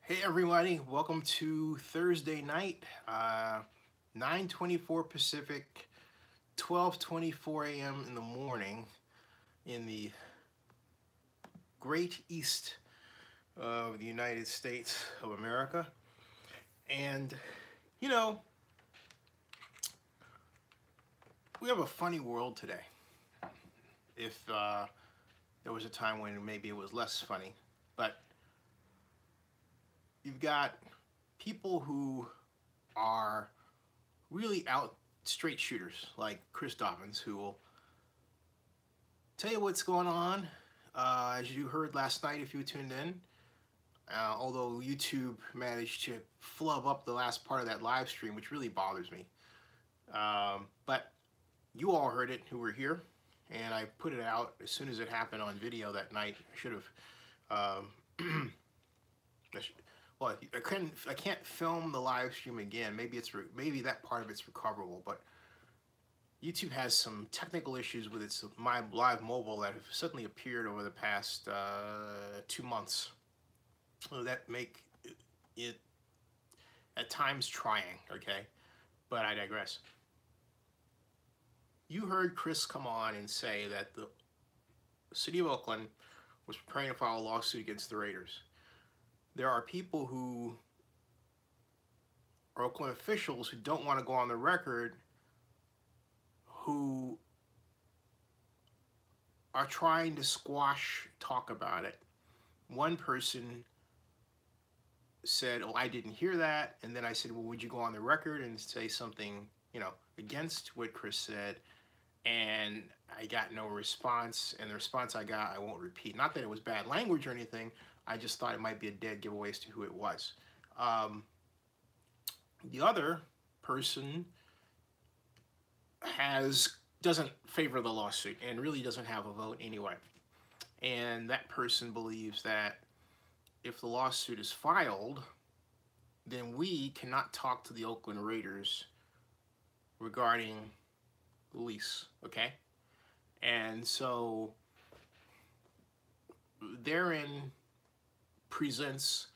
Hey everybody, welcome to Thursday night, 9:24 Pacific, 12:24 a.m. in the morning in the great east of the United States of America. And, you know, we have a funny world today. If there was a time when maybe it was less funny, but you've got people who are really out straight shooters like Chris Dobbins, who will tell you what's going on. As you heard last night, if you tuned in, although YouTube managed to flub up the last part of that live stream, which really bothers me. But you all heard it who were here, and I put it out as soon as it happened on video that night. I should have. Well, I can't film the live stream again. Maybe that part of it's recoverable, but YouTube has some technical issues with its My Live Mobile that have suddenly appeared over the past 2 months that make it at times trying, okay? But I digress. You heard Chris come on and say that the city of Oakland was preparing to file a lawsuit against the Raiders. There are people who are Oakland officials who don't want to go on the record, who are trying to squash talk about it. One person said, "Oh, I didn't hear that," and then I said, "Well, would you go on the record and say something, against what Chris said?" And I got no response, and the response I got, I won't repeat. Not that it was bad language or anything. I just thought it might be a dead giveaway as to who it was. The other person doesn't favor the lawsuit and really doesn't have a vote anyway. And that person believes that if the lawsuit is filed, then we cannot talk to the Oakland Raiders regarding the lease, okay? And so therein presents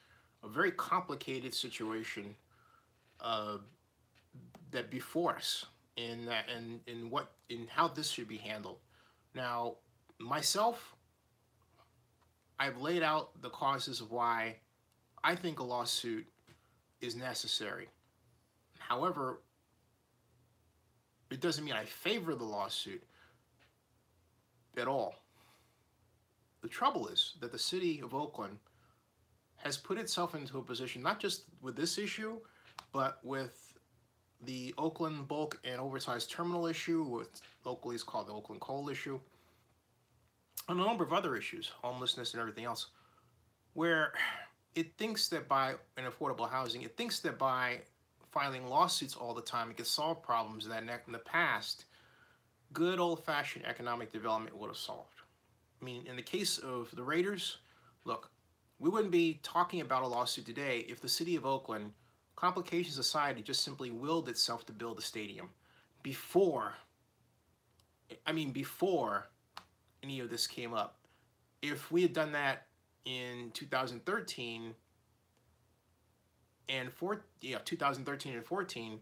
a very complicated situation that before us in how this should be handled. Now, myself, I've laid out the causes of why I think a lawsuit is necessary. However, it doesn't mean I favor the lawsuit at all. The trouble is that the city of Oakland has put itself into a position, not just with this issue, but with the Oakland bulk and oversized terminal issue, what locally is called the Oakland coal issue, and a number of other issues, homelessness and everything else, where it thinks that by affordable housing, it thinks that by filing lawsuits all the time, it can solve problems that in the past, good old-fashioned economic development would have solved. I mean, in the case of the Raiders, look, we wouldn't be talking about a lawsuit today if the city of Oakland, complications aside, it just simply willed itself to build a stadium before any of this came up. If we had done that in 2013 and 14,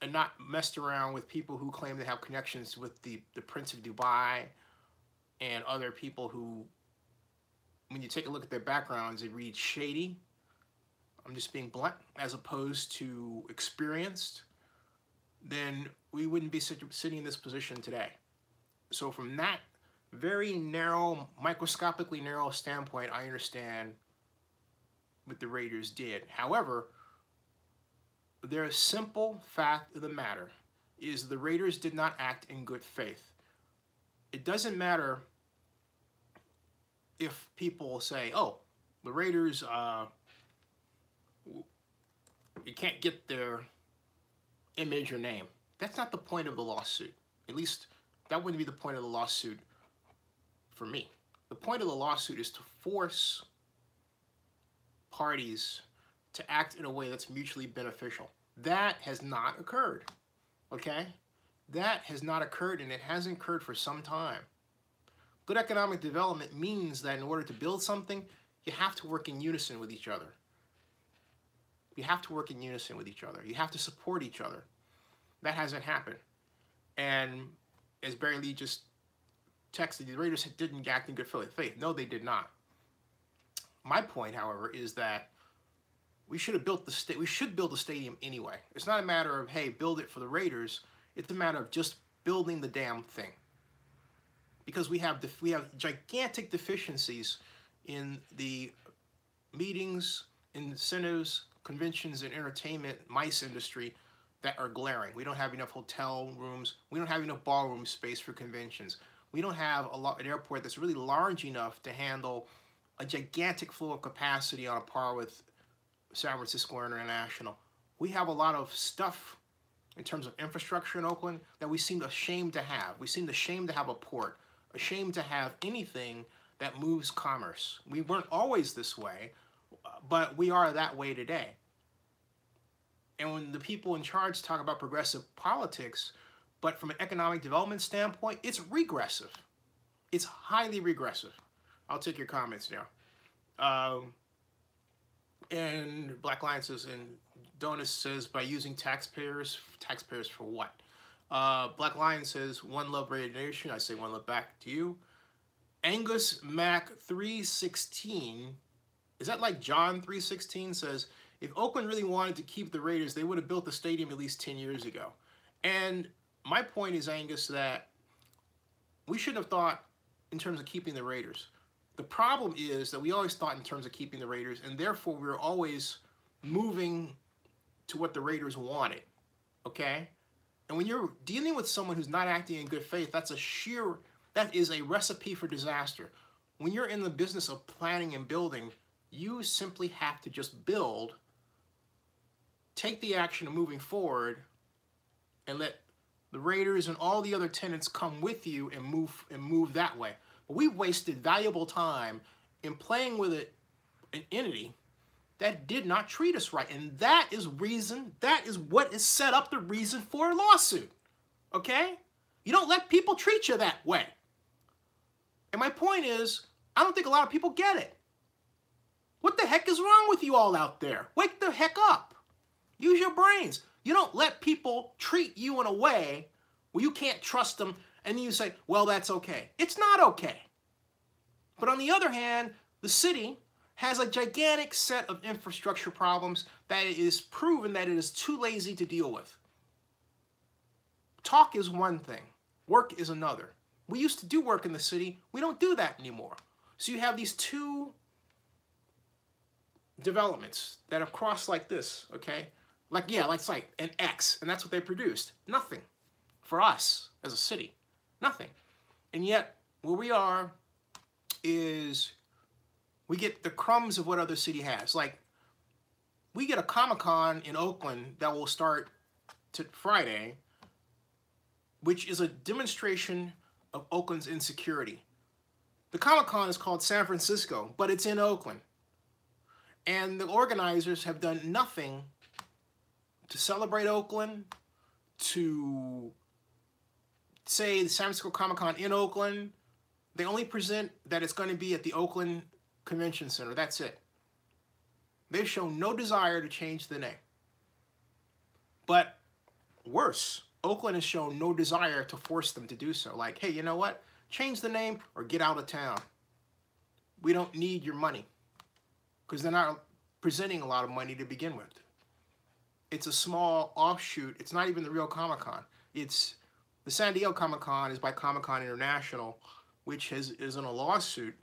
and not messed around with people who claim to have connections with the Prince of Dubai and other people who, when you take a look at their backgrounds, it reads shady. I'm just being blunt, as opposed to experienced, then we wouldn't be sitting in this position today. So from that very narrow, microscopically narrow standpoint, I understand what the Raiders did. However, their simple fact of the matter is the Raiders did not act in good faith. It doesn't matter if people say, "Oh, the Raiders, you can't get their image or name." That's not the point of the lawsuit. At least that wouldn't be the point of the lawsuit for me. The point of the lawsuit is to force parties to act in a way that's mutually beneficial. That has not occurred, okay? That has not occurred, and it hasn't occurred for some time. Good economic development means that in order to build something, you have to work in unison with each other. You have to work in unison with each other. You have to support each other. That hasn't happened. And as Barry Lee just texted, the Raiders didn't act in good faith. No, they did not. My point, however, is that we should have built the we should build the stadium anyway. It's not a matter of, hey, build it for the Raiders. It's a matter of just building the damn thing. Because we have gigantic deficiencies in the meetings, incentives, conventions, and entertainment MICE industry that are glaring. We don't have enough hotel rooms. We don't have enough ballroom space for conventions. We don't have an airport that's really large enough to handle a gigantic flow of capacity on a par with San Francisco International. We have a lot of stuff in terms of infrastructure in Oakland that we seem ashamed to have. We seem ashamed to have a port, ashamed to have anything that moves commerce. We weren't always this way, but we are that way today. And when the people in charge talk about progressive politics, but from an economic development standpoint, it's regressive. It's highly regressive. I'll take your comments now. And Black Lion says, and Donis says, by using taxpayers for what? Black Lion says, one love Radio Nation. I say one love back to you. Angus Mac 316, is that like John 316, says, if Oakland really wanted to keep the Raiders, they would have built the stadium at least 10 years ago. And my point is, Angus, that we should have thought in terms of keeping the Raiders. The problem is that we always thought in terms of keeping the Raiders, and therefore we were always moving to what the Raiders wanted, okay? And when you're dealing with someone who's not acting in good faith, that is a recipe for disaster. When you're in the business of planning and building, you simply have to just build, take the action of moving forward, and let the Raiders and all the other tenants come with you and move that way. But we wasted valuable time in playing with an entity that did not treat us right. And that is what is set up the reason for a lawsuit. Okay? You don't let people treat you that way. And my point is, I don't think a lot of people get it. What the heck is wrong with you all out there? Wake the heck up. Use your brains. You don't let people treat you in a way where you can't trust them, and then you say, well, that's okay. It's not okay. But on the other hand, the city has a gigantic set of infrastructure problems that it is proven that it is too lazy to deal with. Talk is one thing. Work is another. We used to do work in the city. We don't do that anymore. So you have these two developments that have crossed like this, okay? Like, yeah, like it's like an X, and that's what they produced. Nothing for us as a city. Nothing. And yet, where we are is we get the crumbs of what other city has. Like, we get a Comic-Con in Oakland that will start Friday, which is a demonstration of Oakland's insecurity. The Comic-Con is called San Francisco, but it's in Oakland. And the organizers have done nothing to celebrate Oakland, to say the San Francisco Comic-Con in Oakland. They only present that it's going to be at the Oakland Convention Center. That's it. They've shown no desire to change the name. But worse, Oakland has shown no desire to force them to do so. Like, hey, you know what? Change the name or get out of town. We don't need your money. Because they're not presenting a lot of money to begin with. It's a small offshoot. It's not even the real Comic-Con. It's the San Diego Comic-Con is by Comic-Con International, which is in a lawsuit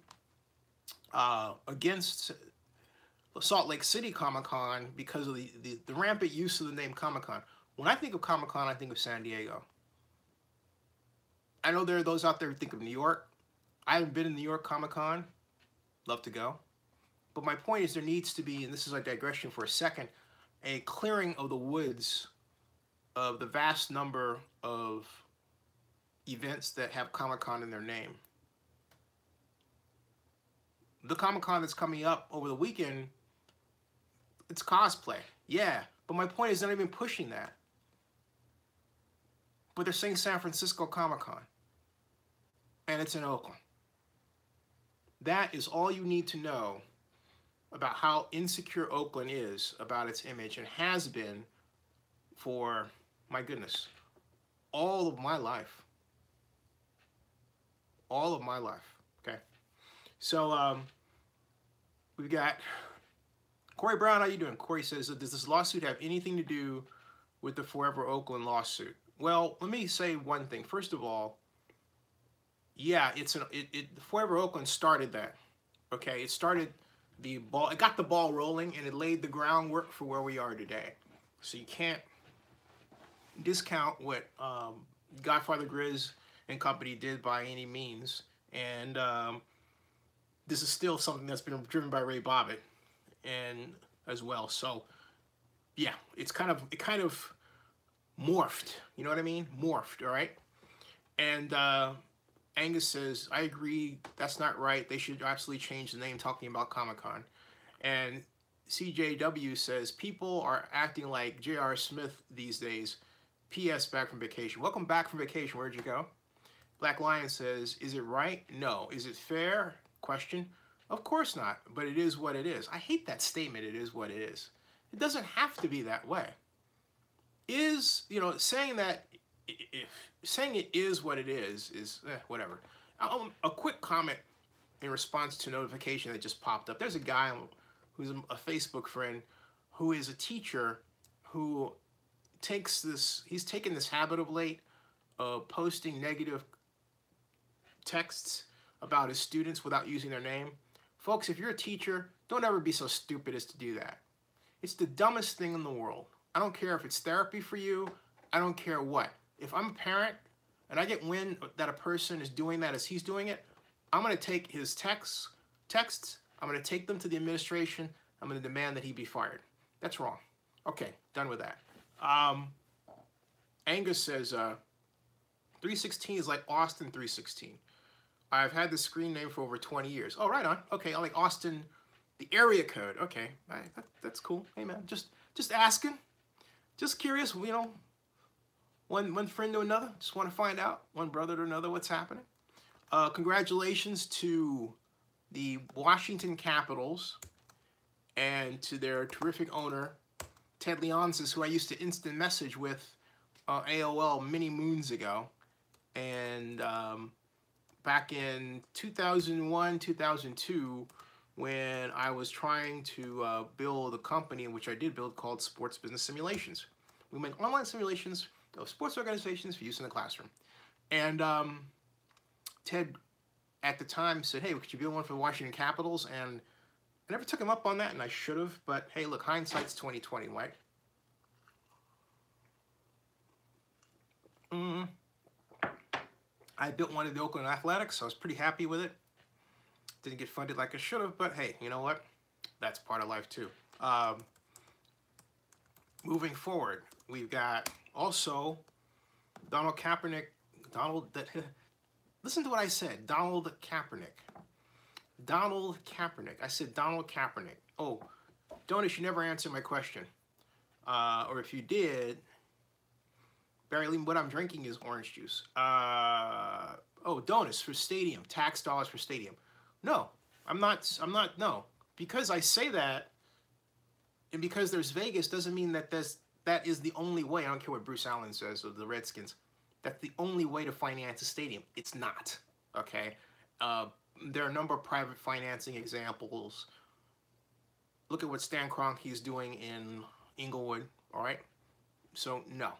against Salt Lake City Comic-Con because of the rampant use of the name Comic-Con. When I think of Comic-Con, I think of San Diego. I know there are those out there who think of New York. I haven't been in New York Comic-Con. Love to go. But my point is there needs to be, and this is a digression for a second, a clearing of the woods of the vast number of events that have Comic-Con in their name. The Comic-Con that's coming up over the weekend, it's cosplay. Yeah, but my point is they're not even pushing that. But they're saying San Francisco Comic-Con. And it's in Oakland. That is all you need to know about how insecure Oakland is about its image and has been for, my goodness, all of my life. All of my life. Okay. So we've got Corey Brown. How you doing? Corey says, does this lawsuit have anything to do with the Forever Oakland lawsuit? Well, let me say one thing. First of all, yeah, Forever Oakland started that. Okay, it started the ball. It got the ball rolling, and it laid the groundwork for where we are today. So you can't discount what Godfather Grizz and company did by any means. And this is still something that's been driven by Ray Bobbitt, and as well. So yeah, it kind of morphed. You know what I mean? Morphed. All right. And Angus says, I agree, that's not right. They should absolutely change the name, talking about Comic-Con. And CJW says, people are acting like J.R. Smith these days. P.S. Back from vacation. Welcome back from vacation. Where'd you go? Black Lion says, is it right? No. Is it fair? Question. Of course not, but it is what it is. I hate that statement, it is what it is. It doesn't have to be that way. Saying that, saying it is what it is whatever. A quick comment in response to a notification that just popped up. There's a guy who's a Facebook friend who is a teacher who he's taken this habit of late of posting negative texts about his students without using their name. Folks, if you're a teacher, don't ever be so stupid as to do that. It's the dumbest thing in the world. I don't care if it's therapy for you. I don't care what. If I'm a parent and I get wind that a person is doing that as he's doing it, I'm going to take his texts, I'm going to take them to the administration. I'm going to demand that he be fired. That's wrong. Okay, done with that. Angus says, 316 is like Austin 316. I've had the screen name for over 20 years. Oh, right on. Okay, I like Austin, the area code. Okay, that's cool. Hey, man, just asking. Just curious, one friend to another. Just want to find out, one brother to another, what's happening. Congratulations to the Washington Capitals and to their terrific owner, Ted Leonsis, who I used to instant message with AOL many moons ago. And back in 2001, 2002, when I was trying to build a company, which I did build, called Sports Business Simulations. We make online simulations of sports organizations for use in the classroom. And Ted, at the time, said, hey, could you build one for the Washington Capitals? And I never took him up on that, and I should have. But hey, look, hindsight's 20/20, right? I built one of the Oakland Athletics, so I was pretty happy with it. Didn't get funded like I should have, but hey, you know what? That's part of life too. Moving forward, we've got also Donald Kaepernick. Listen to what I said. Donald Kaepernick. Donald Kaepernick. I said Donald Kaepernick. Oh, Donis, you never answered my question. Or if you did, Barry Lee, what I'm drinking is orange juice. Oh, Donis, for stadium. Tax dollars for stadium. No, I'm not, no. Because I say that, and because there's Vegas, doesn't mean that that is the only way. I don't care what Bruce Allen says of the Redskins. That's the only way to finance a stadium. It's not, okay? There are a number of private financing examples. Look at what Stan Kroenke is doing in Inglewood, all right? So, no.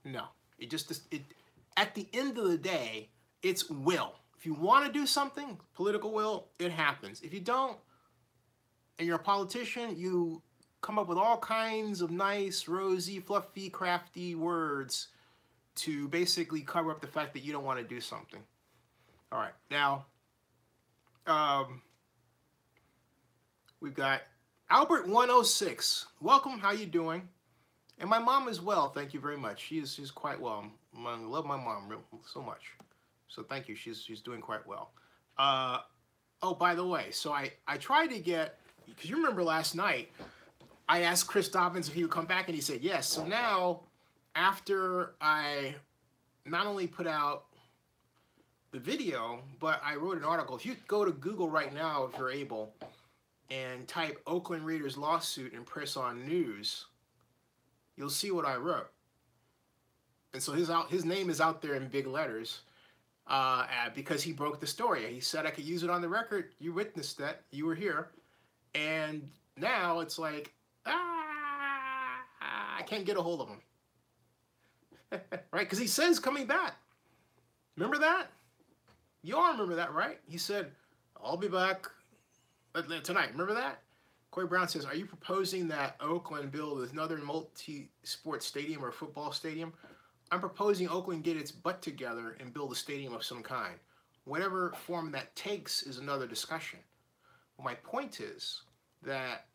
No. At the end of the day, it's will. If you want to do something, political will, it happens. If you don't, and you're a politician, you come up with all kinds of nice, rosy, fluffy, crafty words to basically cover up the fact that you don't want to do something. All right, now, we've got Albert106. Welcome, how you doing? And my mom as well, thank you very much. She's quite well. I love my mom so much. So thank you, she's doing quite well. Oh, by the way, so I tried to get, because you remember last night, I asked Chris Dobbins if he would come back, and he said yes. So now, after I not only put out the video, but I wrote an article. If you go to Google right now, if you're able, and type Oakland Raiders lawsuit and press on news, you'll see what I wrote. And so his name is out there in big letters because he broke the story. He said I could use it on the record. You witnessed that. You were here. And now it's like, I can't get a hold of him. Right? Because he says coming back. Remember that? You all remember that, right? He said, I'll be back tonight. Remember that? Corey Brown says, are you proposing that Oakland build another multi-sport stadium or football stadium? I'm proposing Oakland get its butt together and build a stadium of some kind. Whatever form that takes is another discussion. But my point is that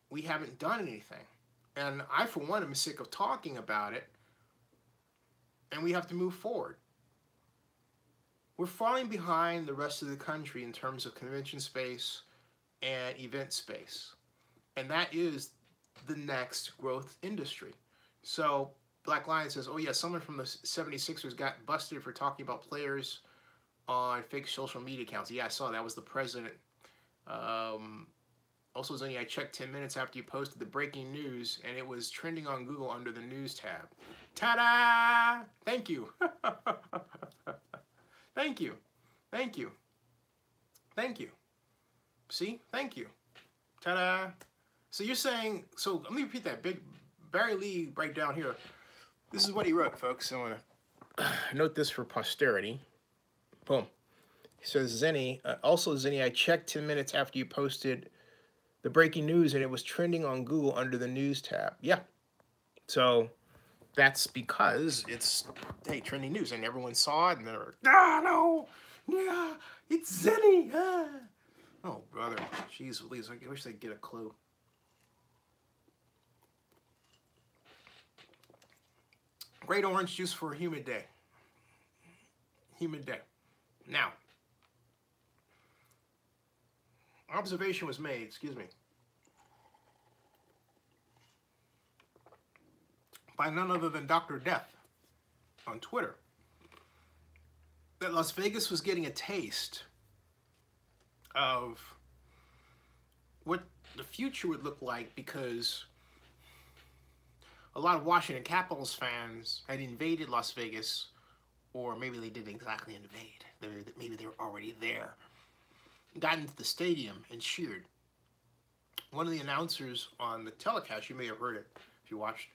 we haven't done anything. And I, for one, am sick of talking about it. And we have to move forward. We're falling behind the rest of the country in terms of convention space and event space. And that is the next growth industry. So Black Lion says, oh yeah, someone from the 76ers got busted for talking about players on fake social media accounts. Yeah, I saw that was the president. Also, Zenny, I checked 10 minutes after you posted the breaking news, and it was trending on Google under the news tab. Ta-da! Thank you. Thank you. Thank you. Thank you. See? Thank you. Ta-da! So you're saying, so let me repeat that. Big Barry Lee right down here. This is what he wrote, folks. I want to note this for posterity. Boom. He says, Zenny, also Zenny, I checked 10 minutes after you posted the breaking news, and it was trending on Google under the news tab. Yeah. So that's because it's, hey, trending news, and everyone saw it, and they're like, no, yeah, it's Zenny. Ah. Oh, brother. Jeez, please, I wish they'd get a clue. Great orange juice for a humid day. Humid day. Now, observation was made, excuse me, by none other than Dr. Death on Twitter, that Las Vegas was getting a taste of what the future would look like because a lot of Washington Capitals fans had invaded Las Vegas, or maybe they didn't exactly invade. Maybe they were already there. Got into the stadium and cheered. One of the announcers on the telecast, you may have heard it if you watched,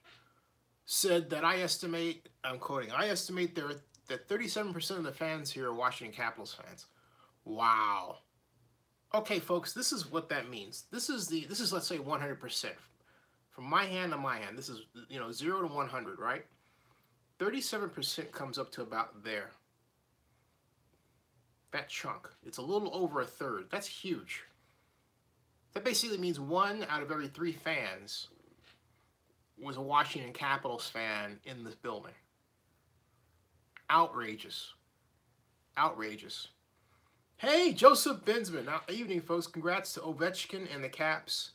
said that I estimate, I'm quoting, I estimate that 37% of the fans here are Washington Capitals fans. Wow. Okay, folks, this is what that means. This is let's say 100%. From my hand to my hand, this is 0 to 100, right? 37% comes up to about there. That chunk. It's a little over a third. That's huge. That basically means 1 out of every 3 fans was a Washington Capitals fan in this building. Outrageous. Outrageous. Hey, Joseph Bensman. Now, evening, folks. Congrats to Ovechkin and the Caps.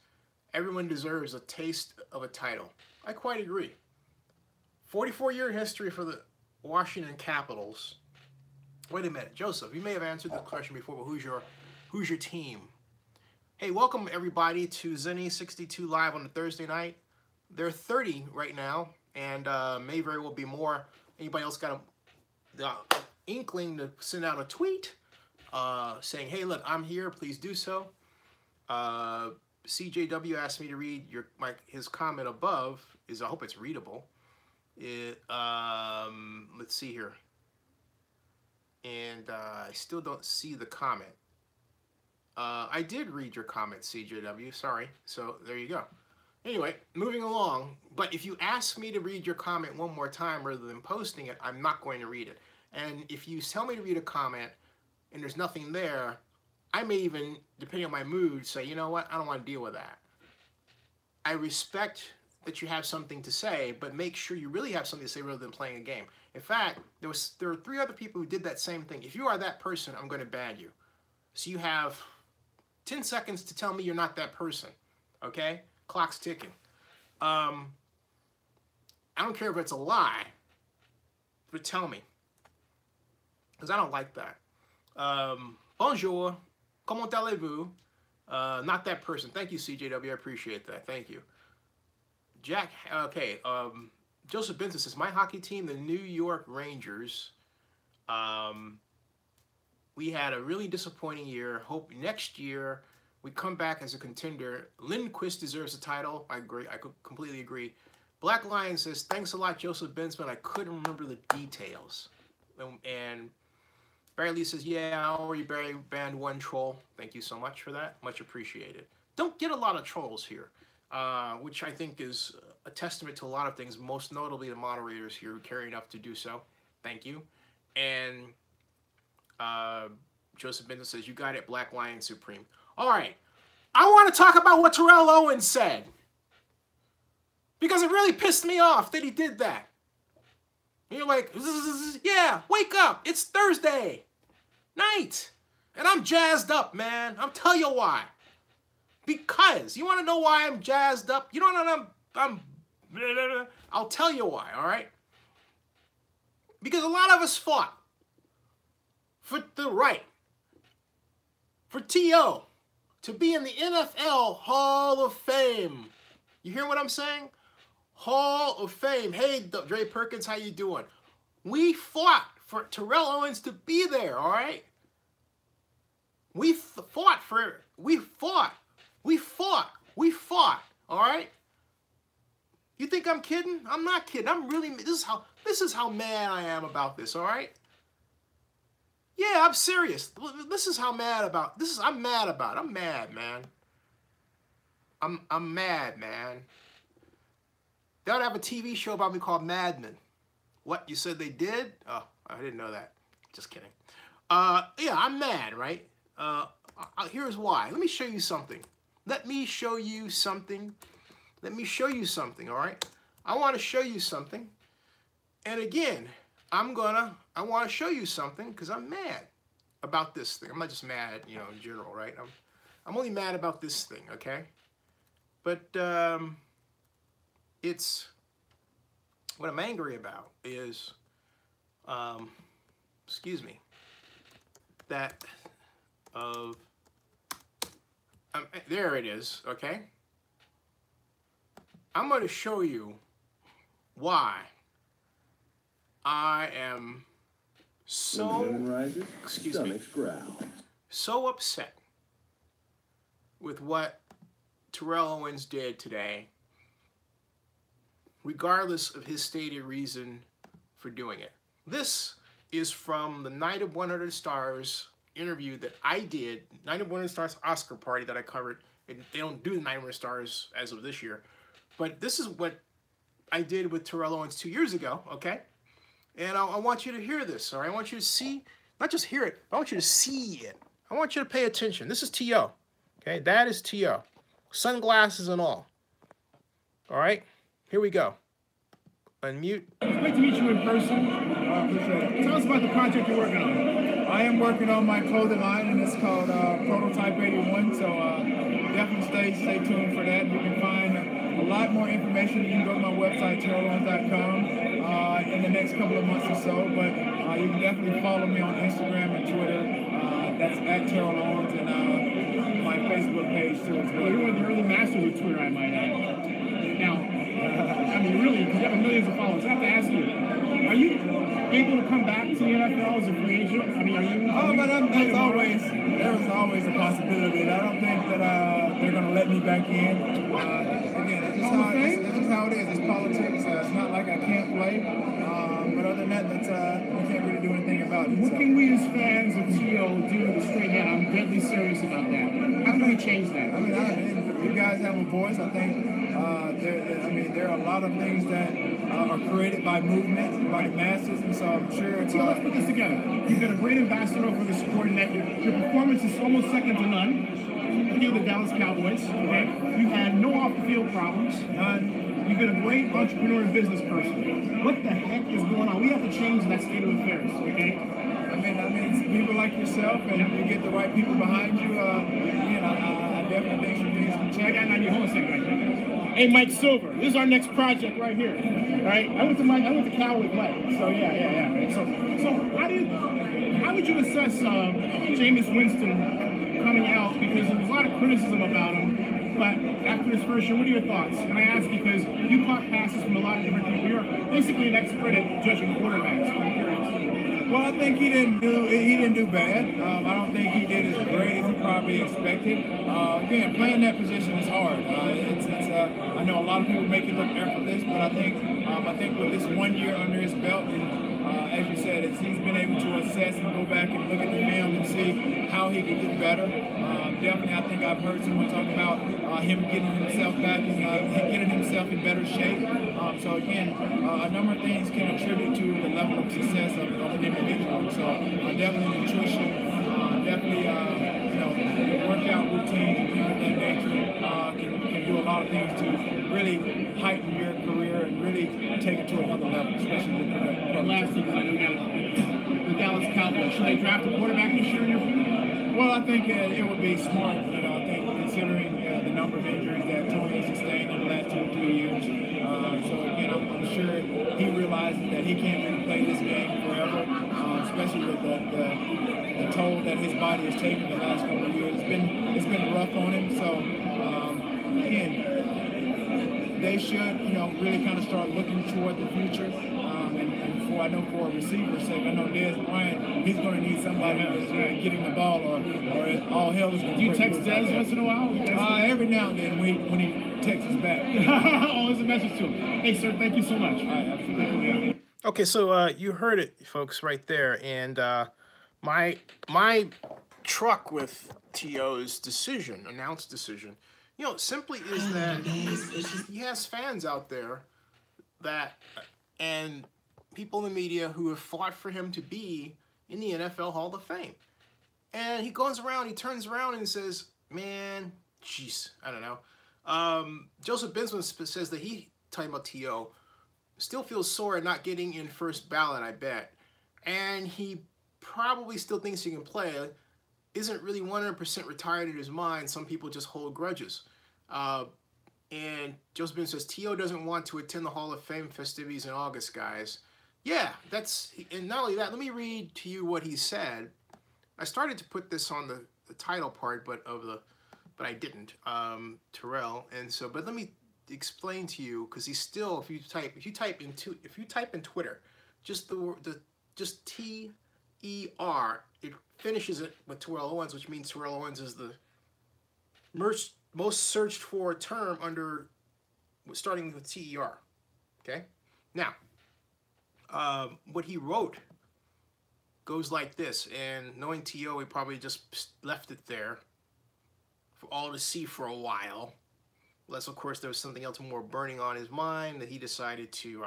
Everyone deserves a taste of a title. I quite agree. 44-year history for the Washington Capitals. Wait a minute, Joseph. You may have answered the question before, but who's your team? Hey, welcome everybody to Zenny 62 Live on a Thursday night. There are 30 right now, and may very well be more. Anybody else got an inkling to send out a tweet saying, "Hey, look, I'm here. Please do so." CJW asked me to read his comment above. I hope it's readable. Let's see here. And I still don't see the comment. I did read your comment, CJW. Sorry. So there you go. Anyway, moving along. But if you ask me to read your comment one more time rather than posting it, I'm not going to read it. And if you tell me to read a comment and there's nothing there, I may even, depending on my mood, say, you know what, I don't want to deal with that. I respect that you have something to say, but make sure you really have something to say rather than playing a game. In fact, there are 3 other people who did that same thing. If you are that person, I'm going to ban you. So you have 10 seconds to tell me you're not that person. Okay? Clock's ticking. I don't care if it's a lie, but tell me. Because I don't like that. Bonjour. Comment allez-vous? Not that person. Thank you, CJW. I appreciate that. Thank you. Jack, okay. Joseph Benson says, my hockey team, the New York Rangers, we had a really disappointing year. Hope next year we come back as a contender. Lindquist deserves a title. I agree. I completely agree. Black Lion says, thanks a lot, Joseph Bensman. I couldn't remember the details. And Barry Lee says, yeah, I already banned one troll. Thank you so much for that. Much appreciated. Don't get a lot of trolls here, which I think is a testament to a lot of things, most notably the moderators here who care enough to do so. Thank you. And Joseph Benson says, you got it, Black Lion Supreme. All right. I want to talk about what Terrell Owens said, because it really pissed me off that he did that. And you're like, yeah, wake up. It's Thursday night. And I'm jazzed up, man. I'll tell you why. Because, you want to know why I'm jazzed up? You don't know I'll tell you why, all right? Because a lot of us fought for the right, for T.O. to be in the NFL Hall of Fame. You hear what I'm saying? Hall of Fame. Hey, Dre Perkins, how you doing? We fought for Terrell Owens to be there, all right? We fought, all right? You think I'm kidding? I'm not kidding. I'm really, this is how mad I am about this, all right? Yeah, I'm serious. This is how mad about, I'm mad about it. I'm mad, man. I'm mad, man. They ought to have a TV show about me called Mad Men. What, you said they did? Oh, I didn't know that. Just kidding. Yeah, I'm mad, right? Here's why. Let me show you something. Let me show you something, all right? I want to show you something. And again, I want to show you something because I'm mad about this thing. I'm not just mad, you know, in general, right? I'm only mad about this thing, okay? But it's, what I'm angry about is, excuse me, that of, there it is, okay? I'm going to show you why I am so, excuse me, so upset with what Terrell Owens did today, regardless of his stated reason for doing it. This is from the Night of 100 Stars interview that I did, Night of 100 Stars Oscar party that I covered. They don't do the Night of 100 Stars as of this year, but this is what I did with Terrell Owens 2 years ago, okay? And I want you to hear this, all right? I want you to see, not just hear it, I want you to see it. I want you to pay attention. This is T.O., okay? That is T.O., sunglasses and all. All right, here we go. Unmute. It's great to meet you in person. Tell us about the project you're working on. I am working on my clothing line, and it's called Prototype 81, so definitely stay tuned for that. You can find a lot more information. You can go to my website, terrellowens.com, in the next couple of months or so, but you can definitely follow me on Instagram and Twitter. That's at Terrell Owens, and my Facebook page, too, as well. You're one of the early masters of Twitter, I might add. Now, I mean, really, because you have millions of followers. I have to ask you, are you able to come back to the NFL as a free agent? I mean, are you? Oh, but there's always a possibility. I don't think that they're going to let me back in. Again, that's just how it is. It's politics. It's not like I can't play. But other than that, we can't really do anything about it. What can we as fans of T.O. do to straighten out? I'm deadly serious about that. How can we change that? I mean, you guys have a voice. I think there are a lot of things that are created by movement, by the masses, and so I'm sure. So let's put this together. You've been a great ambassador for the sport, and that your performance is almost second to none. You're the Dallas Cowboys. Okay, you had no off-the-field problems. None. You've been a great entrepreneur and business person. What the heck is going on? We have to change that state of affairs, okay? I mean, it's people like yourself, and if you get the right people behind you, I definitely think some things can change. I got 90 homes right now. Hey, Mike Silver, this is our next project right here, right? I went to Cal with Mike, so yeah. So how would you assess Jameis Winston coming out, because there was a lot of criticism criticism about him. But after his first year, what are your thoughts? And I ask because you caught passes from a lot of different people. You're basically an expert at judging quarterbacks. I'm curious. Well, I think he didn't do bad. I don't think he did as great as he probably expected. Again, playing that position is hard. I know a lot of people make it look effortless, but I think with this 1 year under his belt, and as you said, he's been able to assess and go back and look at the film and see how he can get better. Definitely, I think I've heard someone talk about him getting himself back and getting himself in better shape. So again, a number of things can attribute to the level of success of an individual. So definitely nutrition, definitely workout routines and things of that nature can do a lot of things to really heighten your career and really take it to another level, especially with the last thing, I know you got the Dallas Cowboys. Should they draft a quarterback this year in your opinion? Well, I think it would be smart. I think considering the number of injuries that Tony has sustained in the last 2 or 3 years. So again, I'm sure he realizes that he can't really play this game forever, especially with the toll that his body has taken the last couple of years. It's been rough on him. So again, they should really kind of start looking toward the future. And for a receiver's sake, I know Dez Bryant, he's going to need somebody who's getting the ball, or all hell is going to. Do you text Dez once in a while? Every now and then when he texts us back. Oh, there's a message to him. Hey, sir, thank you so much. All right, absolutely. Okay, so you heard it, folks, right there, and my truck with T.O.'s announced decision, simply is that he has fans out there and people in the media who have fought for him to be in the NFL Hall of Fame. And he turns around and says, man, jeez, I don't know. Joseph Binsman says that he, talking about T.O., still feels sore at not getting in first ballot, I bet. And he probably still thinks he can play. Isn't really 100% retired in his mind. Some people just hold grudges. And Joseph Binsman says, T.O. doesn't want to attend the Hall of Fame festivities in August, guys. Yeah, and not only that, let me read to you what he said. I started to put this on the title part, but I didn't, Terrell. But let me explain to you, because he's still, if you type in Twitter, just just T-E-R, it finishes it with Terrell Owens, which means Terrell Owens is the most searched for term starting with T-E-R. Okay, now. What he wrote goes like this, and knowing T.O., he probably just left it there for all to see for a while, unless, of course, there was something else more burning on his mind that he decided to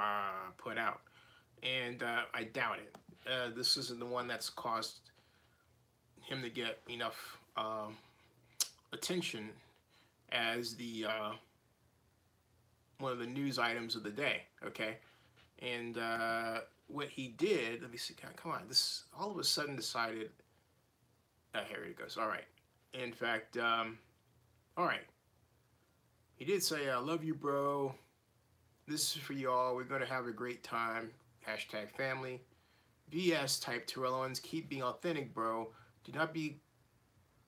put out, and I doubt it. This isn't the one that's caused him to get enough attention as the one of the news items of the day, okay? And what he did, let me see, come on, this all of a sudden decided, here it goes, all right. In fact, all right. He did say, I love you, bro. This is for y'all. We're going to have a great time. Hashtag family. VS type Terrell Owens, keep being authentic, bro. Do not be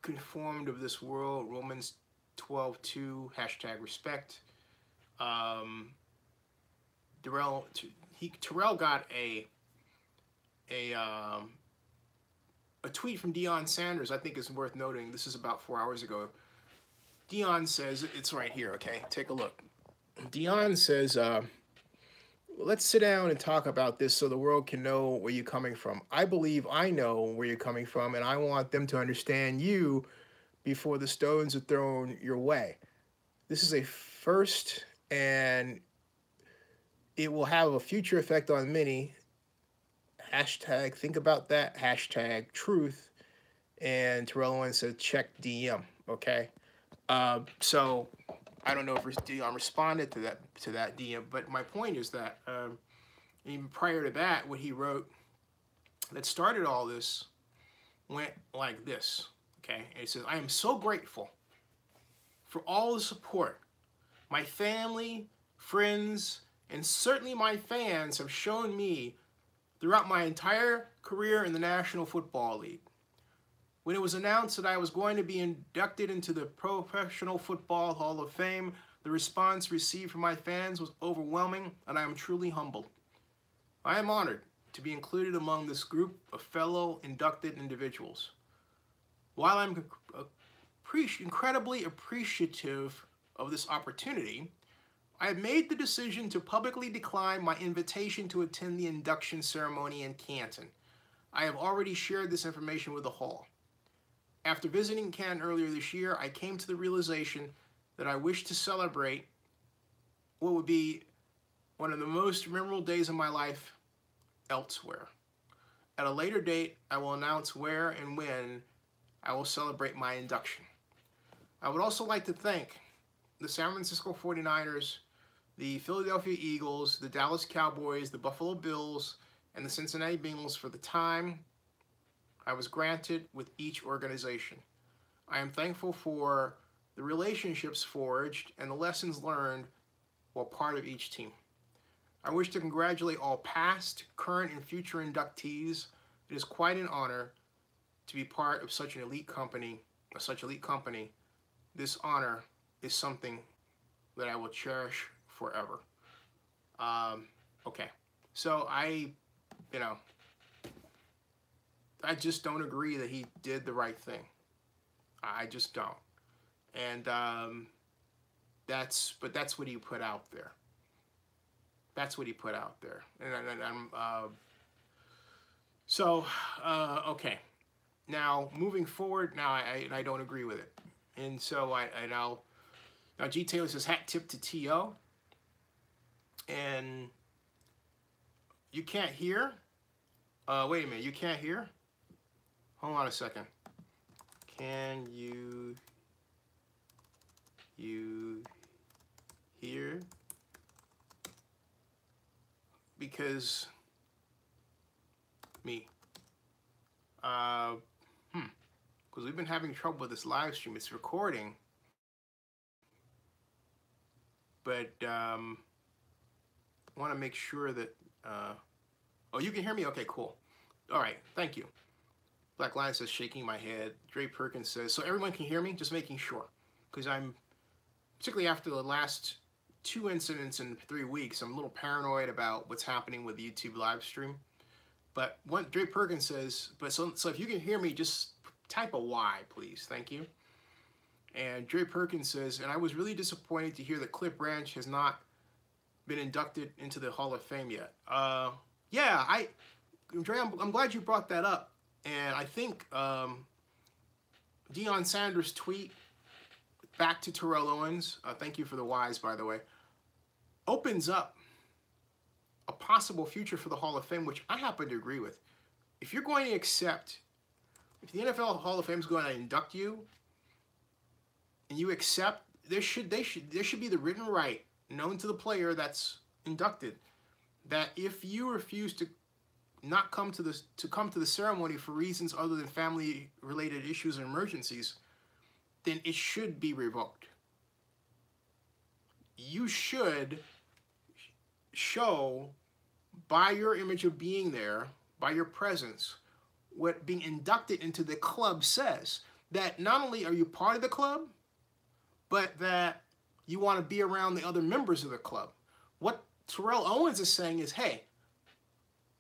conformed of this world. Romans 12:2, hashtag respect. Terrell got a tweet from Deion Sanders. I think is worth noting. This is about 4 hours ago. Deion says, it's right here, okay? Take a look. Deion says, let's sit down and talk about this so the world can know where you're coming from. I believe I know where you're coming from, and I want them to understand you before the stones are thrown your way. This is a first, and it will have a future effect on many. Hashtag, think about that. Hashtag truth. And Terrell Owens said, check DM, okay? So I don't know if Deion responded to that DM, but my point is that even prior to that, what he wrote that started all this went like this, okay? And he says, I am so grateful for all the support my family, friends, and certainly my fans have shown me throughout my entire career in the National Football League. When it was announced that I was going to be inducted into the Professional Football Hall of Fame, the response received from my fans was overwhelming, and I am truly humbled. I am honored to be included among this group of fellow inducted individuals. While I'm incredibly appreciative of this opportunity, I have made the decision to publicly decline my invitation to attend the induction ceremony in Canton. I have already shared this information with the Hall. After visiting Canton earlier this year, I came to the realization that I wish to celebrate what would be one of the most memorable days of my life elsewhere. At a later date, I will announce where and when I will celebrate my induction. I would also like to thank the San Francisco 49ers, the Philadelphia Eagles, the Dallas Cowboys, the Buffalo Bills, and the Cincinnati Bengals for the time I was granted with each organization. I am thankful for the relationships forged and the lessons learned while part of each team. I wish to congratulate all past, current, and future inductees. It is quite an honor to be part of such an elite company, This honor is something that I will cherish forever. Okay, so I just don't agree that he did the right thing. I just don't. And that's what he put out there. That's what he put out there. And okay. Now, moving forward, now I don't agree with it. And so now G. Taylor says, hat tip to T.O. And you can't hear? Wait a minute, you can't hear? Hold on a second. Can you hear? Because me. Because we've been having trouble with this live stream. It's recording. But want to make sure that oh, you can hear me? Okay, cool. All right, thank you. Black Lion says, shaking my head. Dre Perkins says, so everyone can hear me? Just making sure. Because I'm, particularly after the last 2 incidents in 3 weeks, I'm a little paranoid about what's happening with the YouTube live stream. But Dre Perkins says, so if you can hear me, just type a Y, please. Thank you. And Dre Perkins says, and I was really disappointed to hear that Cliff Branch has not been inducted into the Hall of Fame yet. Yeah, Dre, I'm glad you brought that up. And I think Deion Sanders' tweet back to Terrell Owens, thank you for the Y's, by the way, opens up a possible future for the Hall of Fame, which I happen to agree with. If you're going to accept, if the NFL Hall of Fame is going to induct you, and you accept, there should be the written right known to the player that's inducted that if you refuse to not come to the ceremony for reasons other than family-related issues and emergencies, then it should be revoked. You should show by your image of being there, by your presence, what being inducted into the club says. That not only are you part of the club, but that you want to be around the other members of the club. What Terrell Owens is saying is, hey,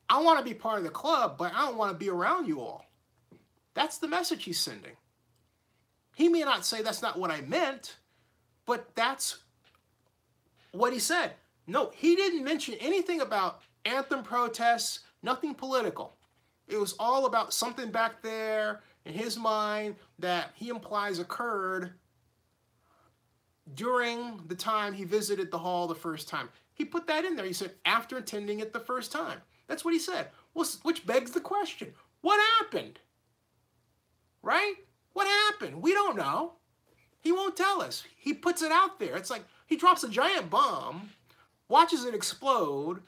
I want to be part of the club, but I don't want to be around you all. That's the message he's sending. He may not say that's not what I meant, but that's what he said. No, he didn't mention anything about anthem protests, nothing political. It was all about something back there in his mind that he implies occurred during the time he visited the hall the first time. He put that in there. He said, after attending it the first time. That's what he said. Well, which begs the question, what happened? Right? What happened? We don't know. He won't tell us. He puts it out there. It's like he drops a giant bomb, watches it explode,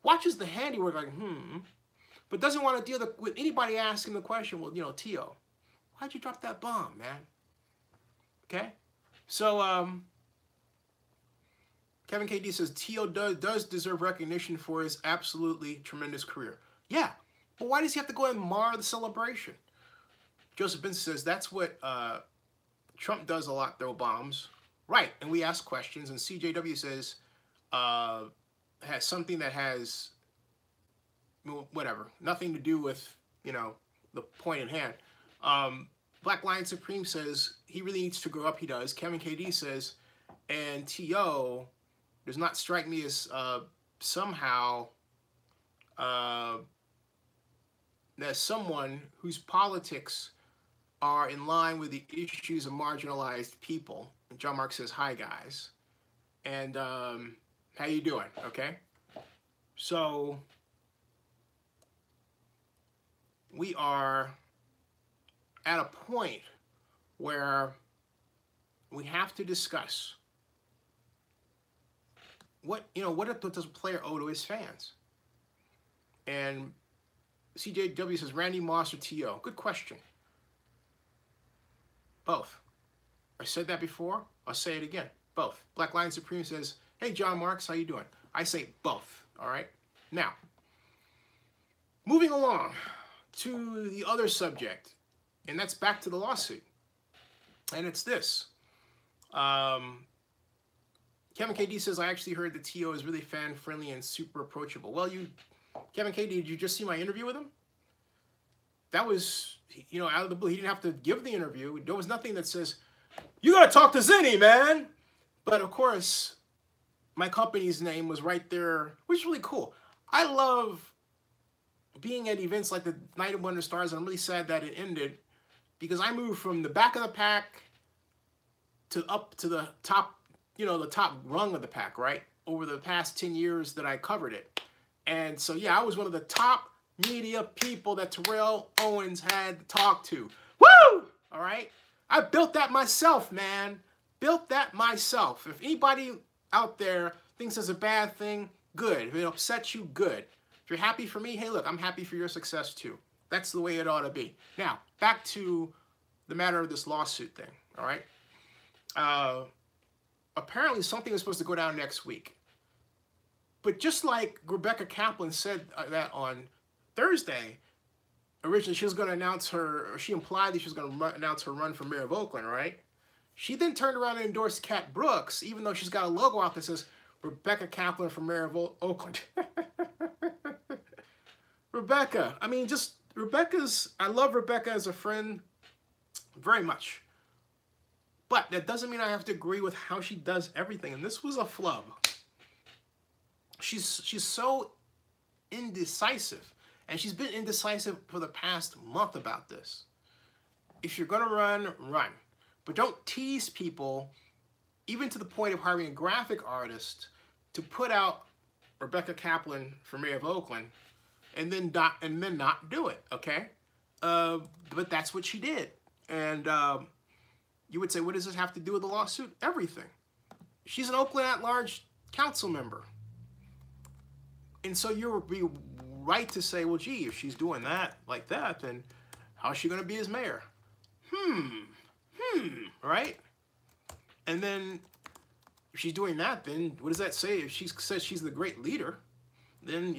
watches the handiwork like, but doesn't want to deal with anybody asking the question, well, T.O., why'd you drop that bomb, man? Okay? So, Kevin KD says, T.O. does deserve recognition for his absolutely tremendous career. Yeah, but why does he have to go and mar the celebration? Joseph Benson says that's what Trump does a lot, throw bombs. Right, and we ask questions, and CJW says has something that has whatever, nothing to do with, the point in hand. Black Lion Supreme says he really needs to grow up. He does. Kevin KD says, and T.O. does not strike me as somehow as someone whose politics are in line with the issues of marginalized people. And John Mark says, hi, guys. And how you doing? Okay. So we are at a point where we have to discuss what does a player owe to his fans? And CJW says, Randy Moss or T.O.? Good question. Both. I said that before. I'll say it again. Both. Black Lion Supreme says, hey, John Marks, how you doing? I say both. All right? Now, moving along to the other subject, and that's back to the lawsuit. And it's this. Kevin KD says, I actually heard that T.O. is really fan-friendly and super approachable. Well, Kevin KD, did you just see my interview with him? That was, out of the blue. He didn't have to give the interview. There was nothing that says, you got to talk to Zinni, man. But, of course, my company's name was right there, which is really cool. I love being at events like the Night of Wonder Stars, and I'm really sad that it ended because I moved from the back of the pack to up to the top, the top rung of the pack, right? Over the past 10 years that I covered it. And so, yeah, I was one of the top media people that Terrell Owens had to talk to. Woo! All right? I built that myself, man. Built that myself. If anybody out there thinks it's a bad thing, good. If it upsets you, good. If you're happy for me, hey, look, I'm happy for your success too. That's the way it ought to be. Now, back to the matter of this lawsuit thing, all right? Apparently, something is supposed to go down next week. But just like Rebecca Kaplan said that on Thursday, originally she was going to announce she implied that she was going to announce her run for mayor of Oakland, right? She then turned around and endorsed Kat Brooks, even though she's got a logo out that says Rebecca Kaplan for mayor of Oakland. Rebecca, I mean, I love Rebecca as a friend very much. But that doesn't mean I have to agree with how she does everything. And this was a flub. She's so indecisive. And she's been indecisive for the past month about this. If you're going to run, run. But don't tease people, even to the point of hiring a graphic artist to put out Rebecca Kaplan for mayor of Oakland and then not do it, okay? But that's what she did. And you would say, what does this have to do with the lawsuit? Everything. She's an Oakland at-large council member. And so you would be right to say, well, gee, if she's doing that like that, then how's she going to be as mayor? Right? And then if she's doing that, then what does that say? If she says she's the great leader, then,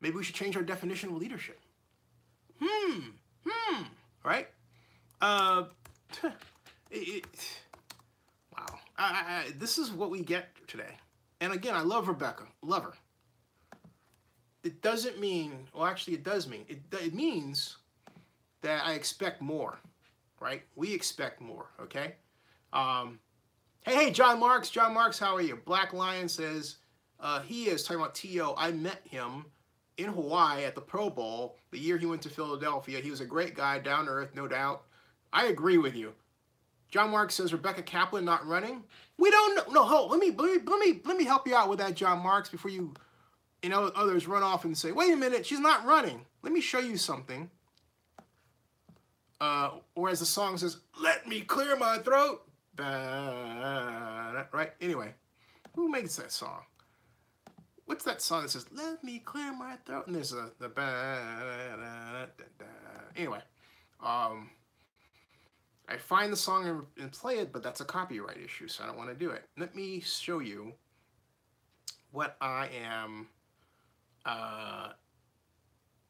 maybe we should change our definition of leadership. Right? Wow. This is what we get today. And again, I love Rebecca. Love her. It doesn't mean, well, actually it does mean, it means that I expect more, right? We expect more, okay? Hey, John Marks. John Marks, how are you? Black Lion says, he is talking about T.O. I met him in Hawaii at the Pro Bowl the year he went to Philadelphia. He was a great guy, down to earth, no doubt. I agree with you. John Marks says Rebecca Kaplan not running. We don't know. No, hold. Let me help you out with that, John Marks, before you others run off and say, wait a minute, she's not running. Let me show you something. Or as the song says, let me clear my throat. Right? Anyway, who makes that song? What's that song that says, let me clear my throat? And there's anyway, I find the song and play it, but that's a copyright issue, so I don't want to do it. Let me show you what I am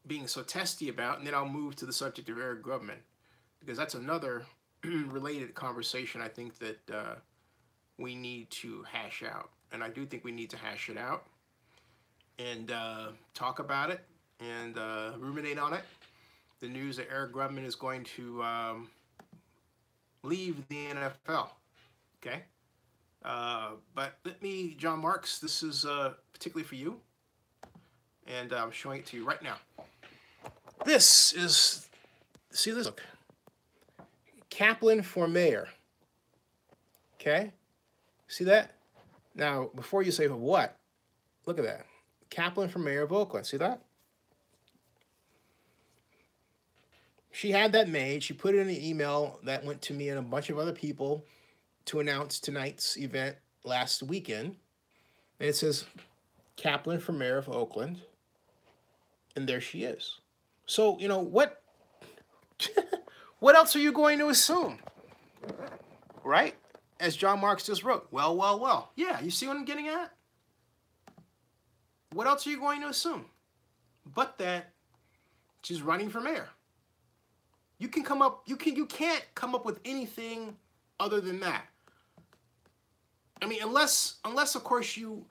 being so testy about, and then I'll move to the subject of Eric Grubman, because that's another related conversation I think that we need to hash out. And I do think we need to hash it out and talk about it and ruminate on it. The news that Eric Grubman is going to leave the NFL, okay? But let me, John Marks, this is particularly for you, and I'm showing it to you right now. This is, see this? Look. Kaplan for mayor. Okay? See that? Now, before you say what, look at that. Kaplan for mayor of Oakland. See that? She had that made. She put it in an email that went to me and a bunch of other people to announce tonight's event last weekend. And it says, Kaplan for mayor of Oakland. And there she is. So, you know, what else are you going to assume? Right? As John Marks just wrote, well. Yeah, you see what I'm getting at? What else are you going to assume? But that she's running for mayor. You can't come up with anything other than that. I mean, unless of course you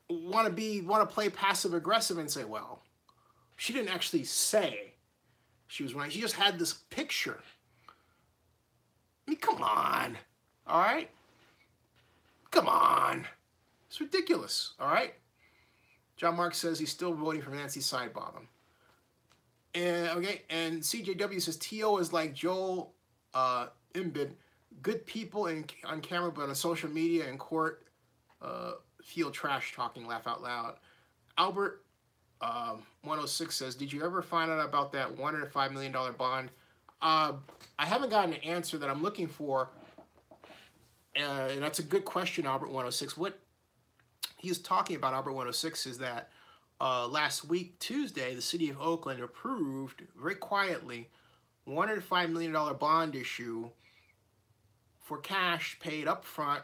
want to play passive aggressive and say, well, she didn't actually say she was running. She just had this picture. I mean, come on. All right? Come on. It's ridiculous. All right? John Marks says he's still voting for Nancy Sidebottom. And okay, and CJW says T.O. is like Joel Embiid, good people on camera, but on social media and court, feel trash talking, laugh out loud. Albert 106 says, did you ever find out about that $105 million bond? I haven't gotten an answer that I'm looking for. And that's a good question, Albert 106. What he's talking about, Albert 106, is that last week, Tuesday, the city of Oakland approved, very quietly, $105 million bond issue for cash paid up front,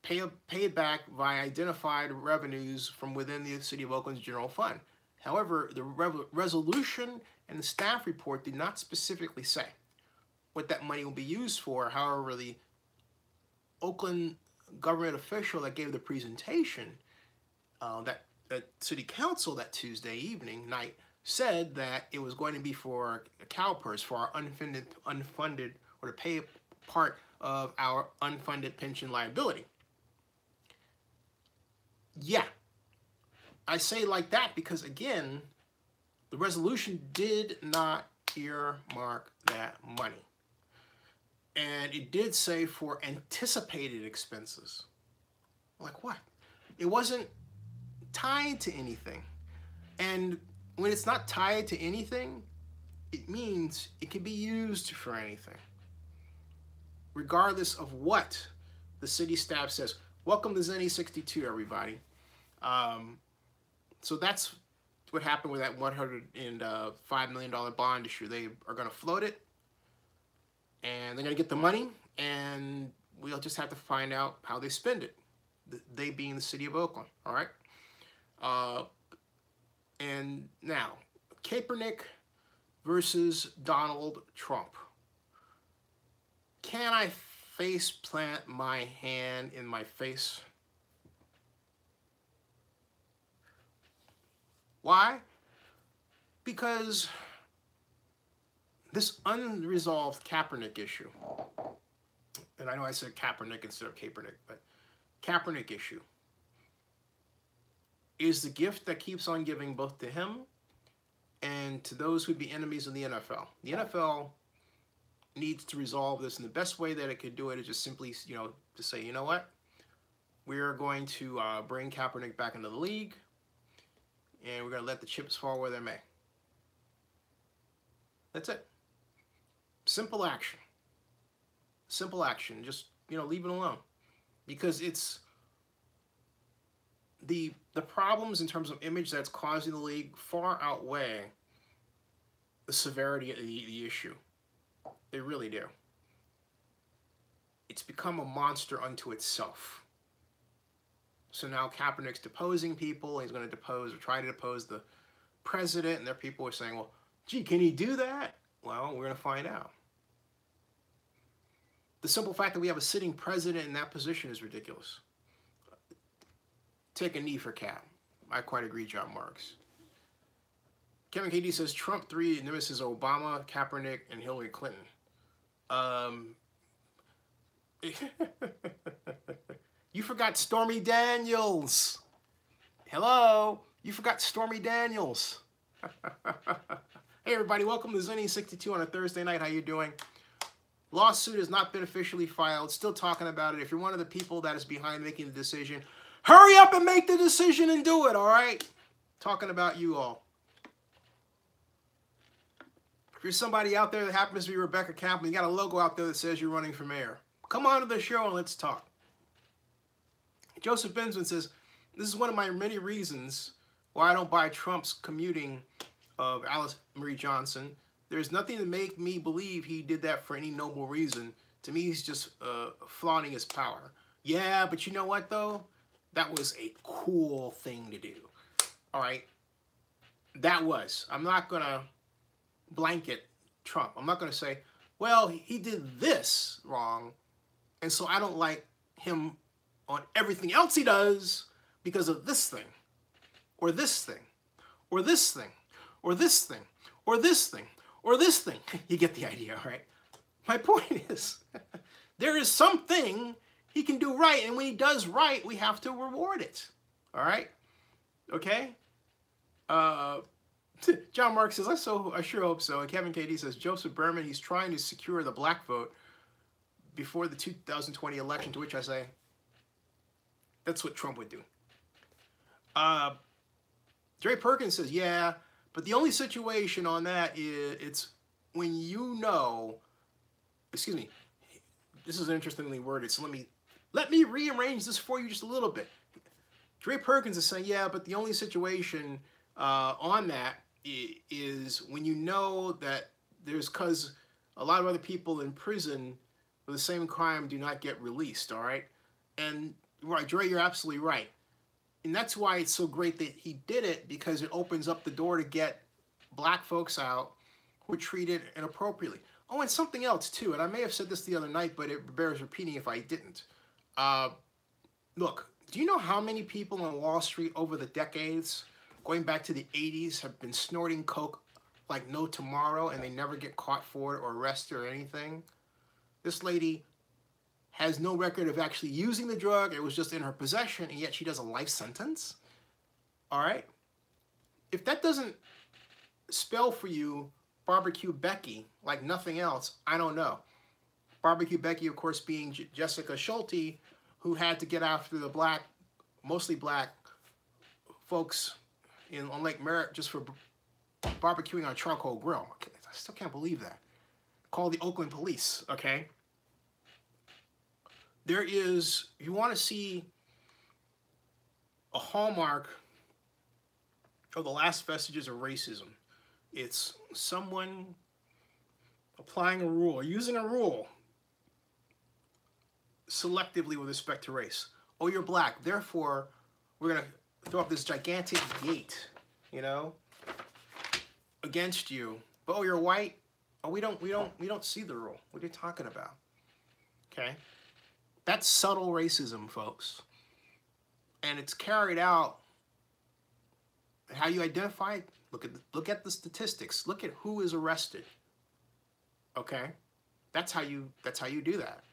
paid back via identified revenues from within the city of Oakland's general fund. However, the resolution and the staff report did not specifically say what that money will be used for. However, the Oakland government official that gave the presentation, that city council that Tuesday night, said that it was going to be for CalPERS, for our unfunded, or to pay part of our unfunded pension liability. Yeah, I say like that because, again, the resolution did not earmark that money. And it did say for anticipated expenses. Like what? It wasn't tied to anything. And when it's not tied to anything, it means it can be used for anything, regardless of what the city staff says. Welcome to Zenny 62, everybody. So that's what happened with that $105 million bond issue. They are going to float it, and they're going to get the money, and we'll just have to find out how they spend it, they being the city of Oakland, all right? And now, Kaepernick versus Donald Trump. Can I face plant my hand in my face? Why? Because this unresolved Kaepernick issue, and I know I said Kaepernick instead of Kaepernick, but Kaepernick issue is the gift that keeps on giving both to him and to those who'd be enemies of the NFL. The NFL needs to resolve this, and the best way that it could do it is just simply, to say, you know what? We are going to bring Kaepernick back into the league, and we're going to let the chips fall where they may. That's it. Simple action. Simple action. Just, leave it alone. Because it's the problems in terms of image that's causing the league far outweigh the severity of the issue. They really do. It's become a monster unto itself. So now Kaepernick's deposing people. He's going to depose or try to depose the president, and there are people who are saying, well, gee, can he do that? Well, we're going to find out. The simple fact that we have a sitting president in that position is ridiculous. Take a knee for Cap. I quite agree, John Marks. Kevin KD says Trump 3 nemesis Obama, Kaepernick, and Hillary Clinton. You forgot Stormy Daniels. Hello, you forgot Stormy Daniels. Hey everybody, welcome to Zinni62 on a Thursday night. How you doing? Lawsuit has not been officially filed. Still talking about it. If you're one of the people that is behind making the decision, hurry up and make the decision and do it, all right? Talking about you all. If you're somebody out there that happens to be Rebecca Kaplan, you got a logo out there that says you're running for mayor. Come on to the show and let's talk. Joseph Bensman says, this is one of my many reasons why I don't buy Trump's commuting of Alice Marie Johnson. There's nothing to make me believe he did that for any noble reason. To me, he's just flaunting his power. Yeah, but you know what, though? That was a cool thing to do. All right? That was. I'm not going to blanket Trump. I'm not going to say, well, he did this wrong, and so I don't like him on everything else he does because of this thing, or this thing, or this thing, or this thing, or this thing, or this thing. You get the idea, right? My point is, there is something he can do right, and when he does right, we have to reward it. All right? Okay? John Mark says, I sure hope so. And Kevin KD says, Joseph Berman, he's trying to secure the black vote before the 2020 election, to which I say, that's what Trump would do. Dre Perkins says, yeah, but the only situation on that is it's when you know, excuse me, this is interestingly worded, so let me rearrange this for you just a little bit. Dre Perkins is saying, yeah, but the only situation on that is when you know that there's, because a lot of other people in prison for the same crime do not get released, all right? And right, Dre, you're absolutely right. And that's why it's so great that he did it, because it opens up the door to get black folks out who are treated inappropriately. Oh, and something else too, and I may have said this the other night, but it bears repeating if I didn't. Look, do you know how many people on Wall Street over the decades, going back to the 80s, have been snorting coke like no tomorrow and they never get caught for it or arrested or anything? This lady has no record of actually using the drug. It was just in her possession, and yet she does a life sentence. All right? If that doesn't spell for you Barbecue Becky like nothing else, I don't know. Barbecue Becky, of course, being Jessica Schulte, who had to get after the black, mostly black folks on Lake Merritt just for barbecuing on a charcoal grill. Okay, I still can't believe that. Call the Oakland police, okay? There is, if you want to see a hallmark of the last vestiges of racism, it's someone applying a rule, or using a rule selectively with respect to race. Oh, you're black, therefore we're going to throw up this gigantic gate, you know, against you. But oh, you're white? Oh, we don't see the rule. What are you talking about? Okay? That's subtle racism, folks. And it's carried out. How you identify it? Look at the statistics. Look at who is arrested. Okay? That's how you do that.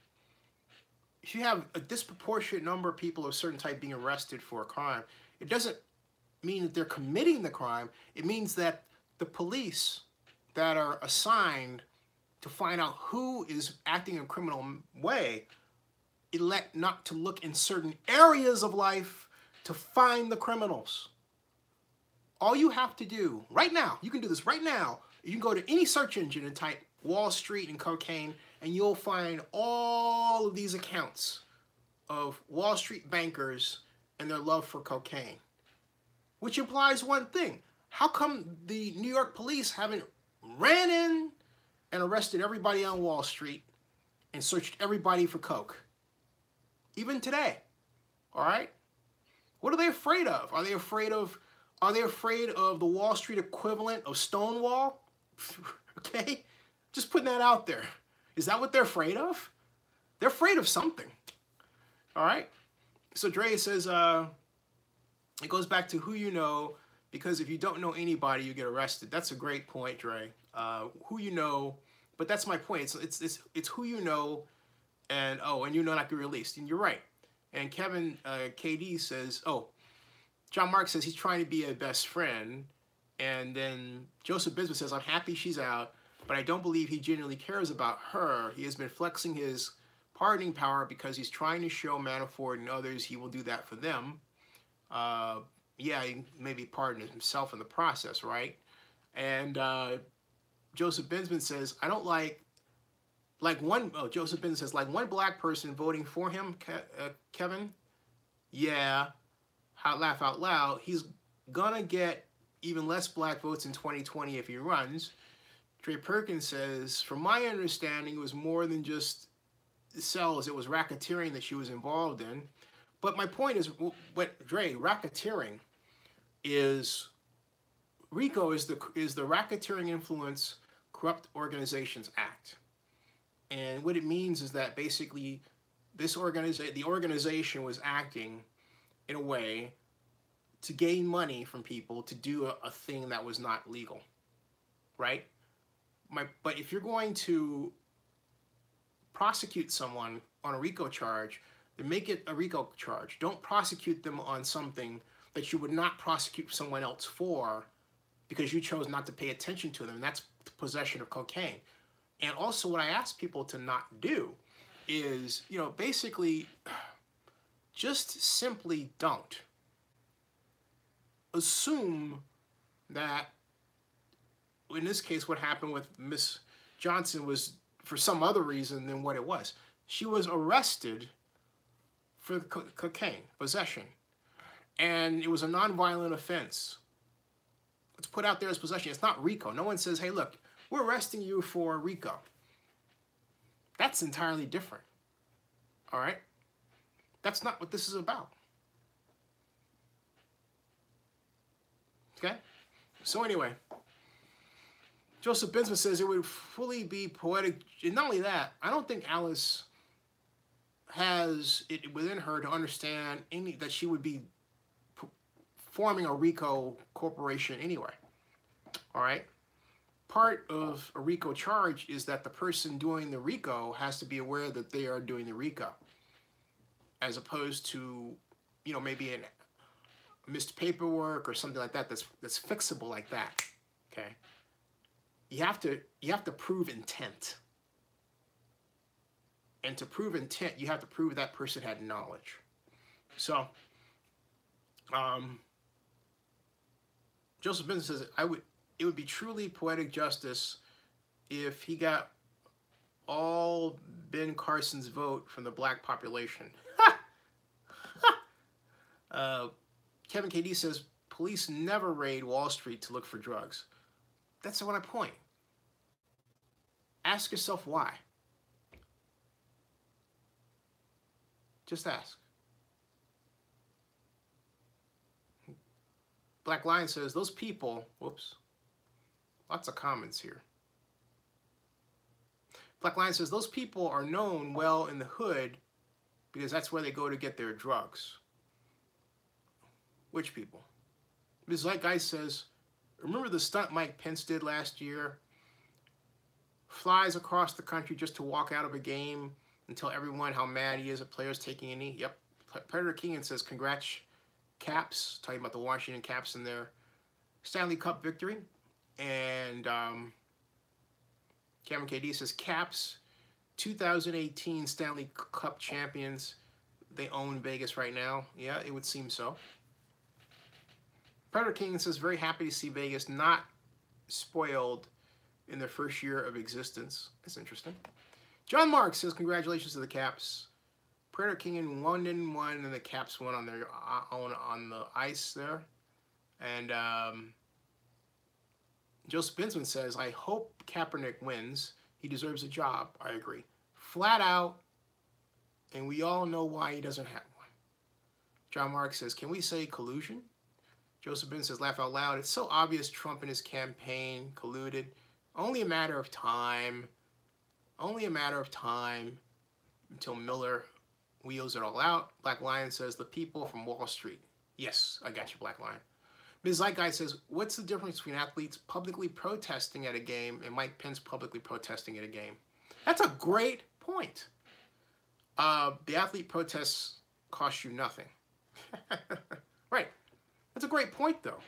If you have a disproportionate number of people of a certain type being arrested for a crime, it doesn't mean that they're committing the crime. It means that the police that are assigned to find out who is acting in a criminal way elect not to look in certain areas of life to find the criminals. All you have to do right now, you can do this right now, you can go to any search engine and type Wall Street and cocaine, and you'll find all of these accounts of Wall Street bankers and their love for cocaine. Which implies one thing. How come the New York police haven't ran in and arrested everybody on Wall Street and searched everybody for coke? Even today, all right? What are they afraid of? Are they afraid of Are they afraid of the Wall Street equivalent of Stonewall? Okay, just putting that out there. Is that what they're afraid of? They're afraid of something. All right. So Dre says, it goes back to who you know, because if you don't know anybody, you get arrested. That's a great point, Dre. Who you know, but that's my point. It's who you know, and you know not get released. And you're right. And Kevin KD says, John Mark says he's trying to be a best friend. And then Joseph Bismuth says, I'm happy she's out, but I don't believe he genuinely cares about her. He has been flexing his pardoning power because he's trying to show Manafort and others he will do that for them. Yeah, he maybe pardon himself in the process, right? And Joseph Bismuth says, I don't Joseph Bismuth says, like one black person voting for him, Kevin, yeah, laugh out loud, he's gonna get even less black votes in 2020 if he runs. Trey Perkins says, from my understanding, it was more than just cells, it was racketeering that she was involved in. But my point is, Dre, racketeering is, RICO is the Racketeering Influence Corrupt Organizations Act. And what it means is that basically the organization was acting in a way to gain money from people to do a thing that was not legal, right? But if you're going to prosecute someone on a RICO charge, then make it a RICO charge. Don't prosecute them on something that you would not prosecute someone else for because you chose not to pay attention to them. And that's possession of cocaine. And also what I ask people to not do is, basically just simply don't assume that, in this case, what happened with Miss Johnson was for some other reason than what it was. She was arrested for cocaine possession, and it was a nonviolent offense. It's put out there as possession. It's not RICO. No one says, hey, look, we're arresting you for RICO. That's entirely different. All right? That's not what this is about. Okay? So anyway, Joseph Bismuth says it would fully be poetic. And not only that, I don't think Alice has it within her to understand that she would be forming a RICO corporation anyway. All right? Part of a RICO charge is that the person doing the RICO has to be aware that they are doing the RICO, as opposed to, maybe a missed paperwork or something like that that's fixable like that. Okay? You have to prove intent. And to prove intent, you have to prove that person had knowledge. So, Joseph Benson says, it would be truly poetic justice if he got all Ben Carson's vote from the black population. Kevin KD says, police never raid Wall Street to look for drugs. That's what I point. Ask yourself why. Just ask. Black Lion says, those people, whoops, lots of comments here. Black Lion says, those people are known well in the hood because that's where they go to get their drugs. Which people? This like guy says, remember the stunt Mike Pence did last year? Flies across the country just to walk out of a game and tell everyone how mad he is at players taking a knee. Yep. Predator King says, congrats, Caps. Talking about the Washington Caps in their Stanley Cup victory. And Cameron KD says, Caps, 2018 Stanley Cup champions. They own Vegas right now. Yeah, it would seem so. Predator King says, very happy to see Vegas not spoiled in their first year of existence. That's interesting. John Mark says, congratulations to the Caps. Predator King won and the Caps won on their own on the ice there. And Joseph Binsman says, I hope Kaepernick wins. He deserves a job. I agree. Flat out, and we all know why he doesn't have one. John Mark says, can we say collusion? Joseph Ben says, laugh out loud. It's so obvious Trump and his campaign colluded. Only a matter of time. Only a matter of time until Miller wheels it all out. Black Lion says, the people from Wall Street. Yes, I got you, Black Lion. Ms. Zeitgeist says, what's the difference between athletes publicly protesting at a game and Mike Pence publicly protesting at a game? That's a great point. The athlete protests cost you nothing. Right. That's a great point, though.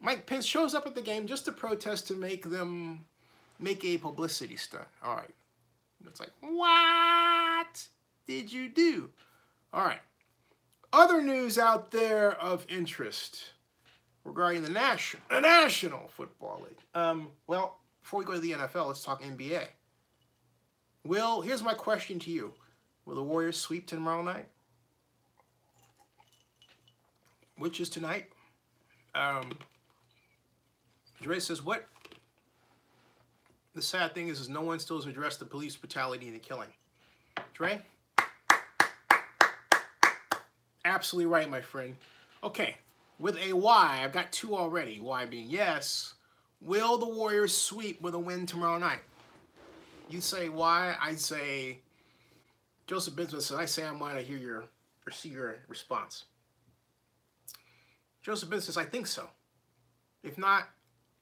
Mike Pence shows up at the game just to protest to make a publicity stunt. All right. It's like, what did you do? All right. Other news out there of interest regarding the National Football League. Well, before we go to the NFL, let's talk NBA. Here's my question to you. Will the Warriors sweep tomorrow night? Which is tonight. Dre says, what? The sad thing is no one still has addressed the police brutality and the killing. Dre? Absolutely right, my friend. Okay, with a Y, I've got two already. Y being yes. Will the Warriors sweep with a win tomorrow night? You say why? I say Joseph Benjamin says, I say I might hear your or see your response. Joseph Benjamin says, I think so. If not,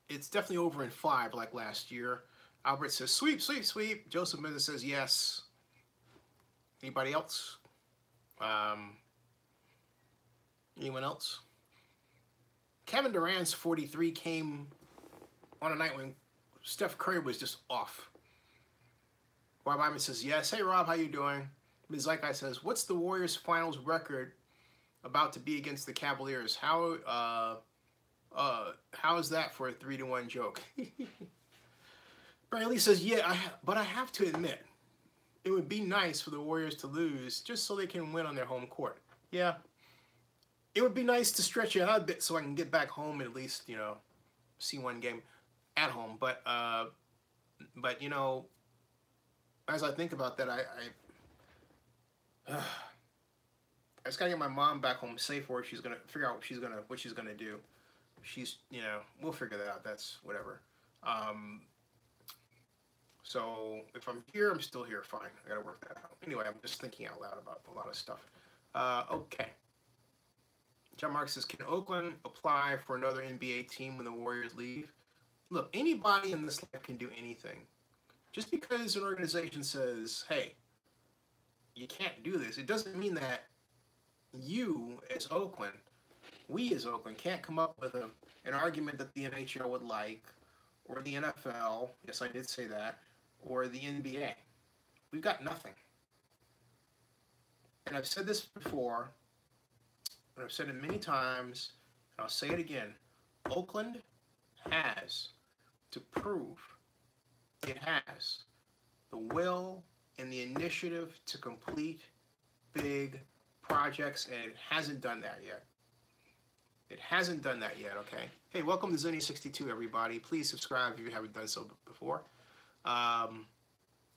it's definitely over in 5 like last year. Albert says, sweep, sweep, sweep. Joseph Benjamin says, yes. Anybody else? Anyone else? Kevin Durant's 43 came on a night when Steph Curry was just off. Rob Iman says, yes. Hey, Rob, how you doing? Ms. Zeitgeist says, what's the Warriors' finals record about to be against the Cavaliers? How is that for a 3-1 joke? Bradley says, yeah, but I have to admit, it would be nice for the Warriors to lose just so they can win on their home court. Yeah. It would be nice to stretch it out a bit so I can get back home and at least, see one game at home. But as I think about that, I just gotta get my mom back home safe where she's gonna figure out what she's gonna do. She's, we'll figure that out. That's whatever. So if I'm here, I'm still here. Fine. I gotta work that out. Anyway, I'm just thinking out loud about a lot of stuff. Okay. John Mark says, can Oakland apply for another NBA team when the Warriors leave? Look, anybody in this life can do anything. Just because an organization says, hey, you can't do this, it doesn't mean that you as Oakland, we as Oakland, can't come up with an argument that the NHL would like, or the NFL, yes, I did say that, or the NBA. We've got nothing. And I've said this before, and I've said it many times, and I'll say it again. Oakland has to prove it has the will and the initiative to complete big projects, and it hasn't done that yet. It hasn't done that yet, okay? Hey, welcome to Zenny62, everybody. Please subscribe if you haven't done so before. And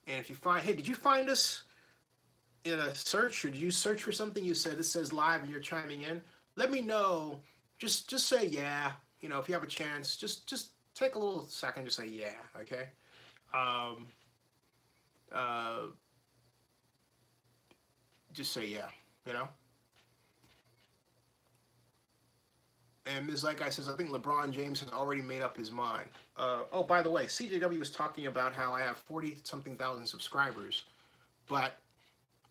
if you find, hey, did you find us in a search, or did you search for something? You said, this says live and you're chiming in. Let me know. Just say yeah. If you have a chance, just take a little second to say yeah, okay? Just say yeah, And Ms. Like I says, I think LeBron James has already made up his mind. Oh, by the way, CJW was talking about how I have 40-something thousand subscribers, but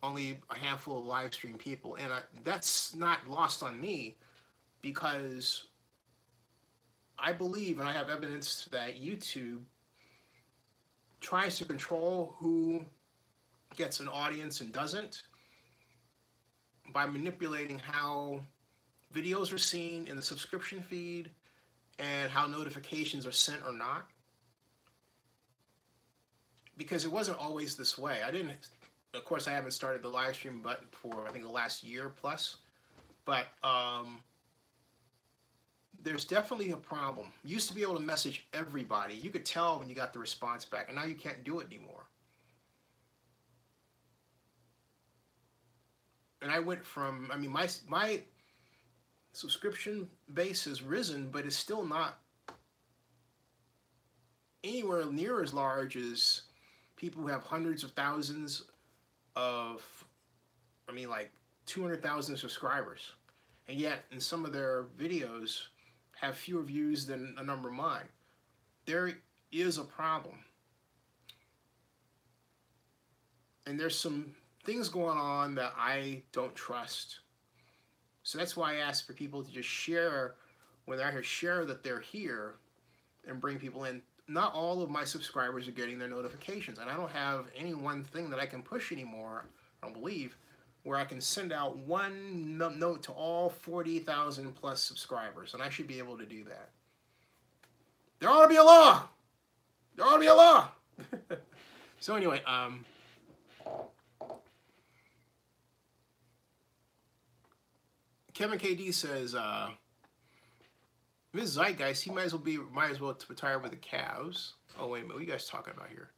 only a handful of live stream people. And that's not lost on me, because I believe, and I have evidence, that YouTube tries to control who gets an audience and doesn't by manipulating how videos are seen in the subscription feed and how notifications are sent or not. Because it wasn't always this way. Of course, I haven't started the live stream button for, I think, the last year plus. But there's definitely a problem. You used to be able to message everybody. You could tell when you got the response back, and now you can't do it anymore. And I went from, my subscription base has risen, but it's still not anywhere near as large as people who have hundreds of thousands of, I mean, like 200,000 subscribers. And yet, in some of their videos, have fewer views than a number of mine. There is a problem. And there's some things going on that I don't trust. So that's why I ask for people to just share, when they're here, share that they're here and bring people in. Not all of my subscribers are getting their notifications, and I don't have any one thing that I can push anymore, I don't believe, where I can send out one note to all 40,000 plus subscribers, and I should be able to do that. There ought to be a law! There ought to be a law! So anyway, Kevin KD says, Ms. Zeitgeist, he might as well retire with the Cavs. Oh, wait a minute, what are you guys talking about here?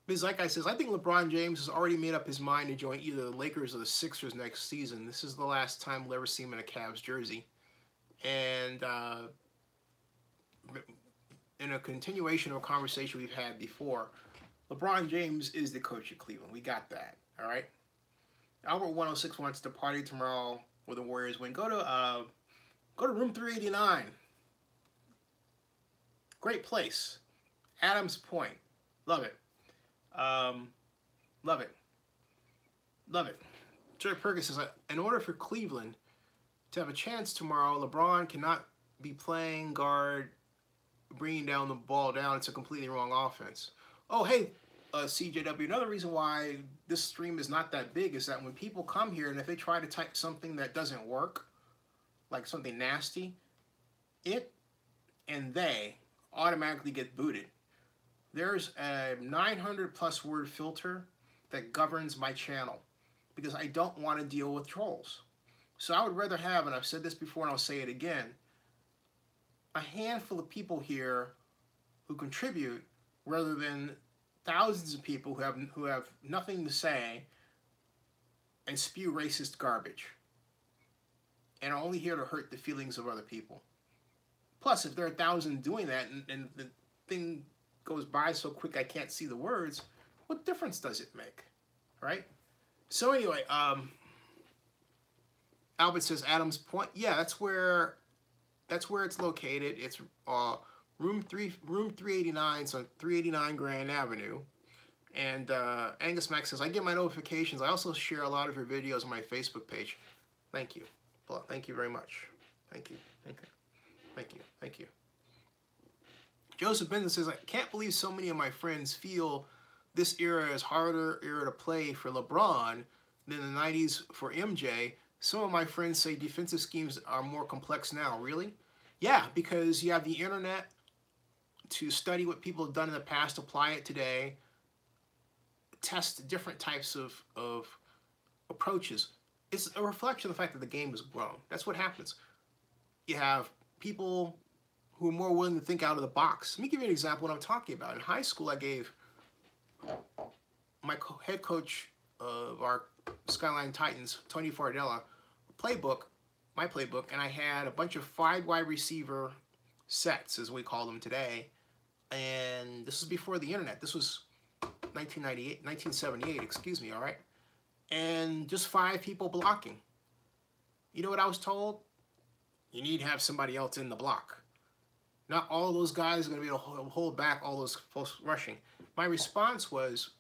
Ms. Zeitgeist says, I think LeBron James has already made up his mind to join either the Lakers or the Sixers next season. This is the last time we'll ever see him in a Cavs jersey. And in a continuation of a conversation we've had before, LeBron James is the coach of Cleveland. We got that, all right? Albert 106 wants to party tomorrow with the Warriors win. Go to room 389. Great place. Adams Point. Love it. Love it. Love it. Jerry Perkins says, in order for Cleveland to have a chance tomorrow, LeBron cannot be playing guard, bringing down the ball down. It's a completely wrong offense. Oh, hey, CJW, another reason why this stream is not that big is that when people come here and if they try to type something that doesn't work, like something nasty, it and they automatically get booted. There's a 900 plus word filter that governs my channel because I don't want to deal with trolls. So I would rather have, and I've said this before and I'll say it again, a handful of people here who contribute rather than thousands of people who have nothing to say and spew racist garbage and are only here to hurt the feelings of other people. Plus, if there are 1,000 doing that and the thing goes by so quick I can't see the words, what difference does it make, right? So anyway, Albert says Adams Point. Yeah, that's where it's located. It's room 389, so 389 Grand Avenue. And Angus Mack says, I get my notifications. I also share a lot of your videos on my Facebook page. Thank you. Well, thank you very much. Thank you. Thank you. Thank you. Thank you. Joseph Benson says, I can't believe so many of my friends feel this era is harder era to play for LeBron than the 90s for MJ. Some of my friends say defensive schemes are more complex now. Really? Yeah, because you have the internet to study what people have done in the past, apply it today, test different types of approaches. It's a reflection of the fact that the game has grown. That's what happens. You have people who are more willing to think out of the box. Let me give you an example of what I'm talking about. In high school, I gave my head coach of our Skyline Titans, Tony Fardella, my playbook, and I had a bunch of 5 wide receiver sets, as we call them today. And this was before the internet. This was 1978, excuse me, all right? And just 5 people blocking. You know what I was told? You need to have somebody else in the block. Not all those guys are going to be able to hold back all those folks rushing. My response was,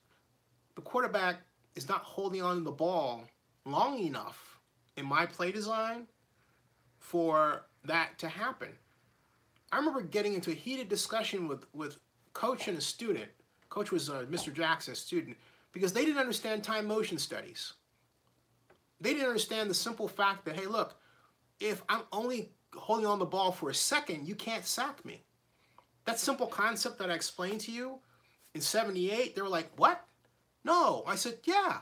the quarterback is not holding on to the ball long enough in my play design for that to happen. I remember getting into a heated discussion with coach and a student. Coach was Mr. Jackson's student, because they didn't understand time motion studies. They didn't understand the simple fact that, hey, look, if I'm only holding on the ball for a second, you can't sack me. That simple concept that I explained to you in 78, they were like, what? No. I said, yeah.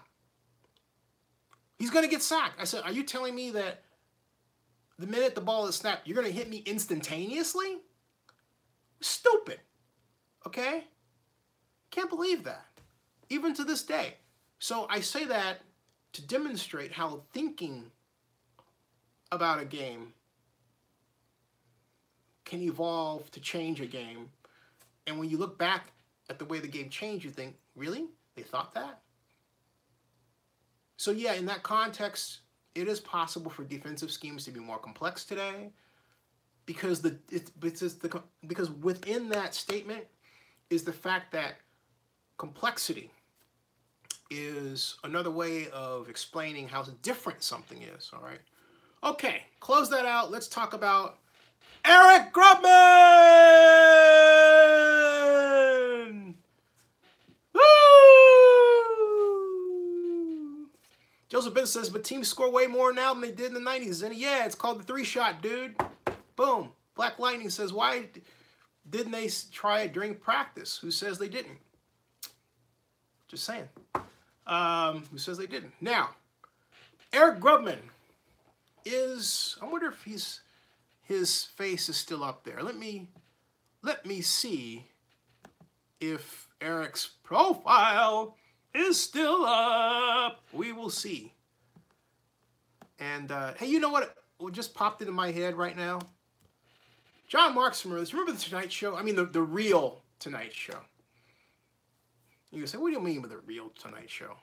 He's going to get sacked. I said, are you telling me that the minute the ball is snapped, you're going to hit me instantaneously? Stupid. Okay? Can't believe that. Even to this day. So I say that to demonstrate how thinking about a game can evolve to change a game. And when you look back at the way the game changed, you think, really? They thought that? So yeah, in that context, it is possible for defensive schemes to be more complex today, because because within that statement is the fact that complexity is another way of explaining how different something is. All right. Okay, close that out. Let's talk about Eric Grubman. Woo! Joseph Ben says, but teams score way more now than they did in the 90s. And yeah, it's called the 3-shot, dude. Boom. Black Lightning says, why didn't they try it during practice? Who says they didn't? Just saying. Who says they didn't? Now, Eric Grubman is, I wonder if his face is still up there. Let me see if Eric's profile is still up. We will see. And hey, you know what just popped into my head right now? John Marks remember the Tonight Show? I mean the real Tonight Show. You can say, what do you mean with the real Tonight Show?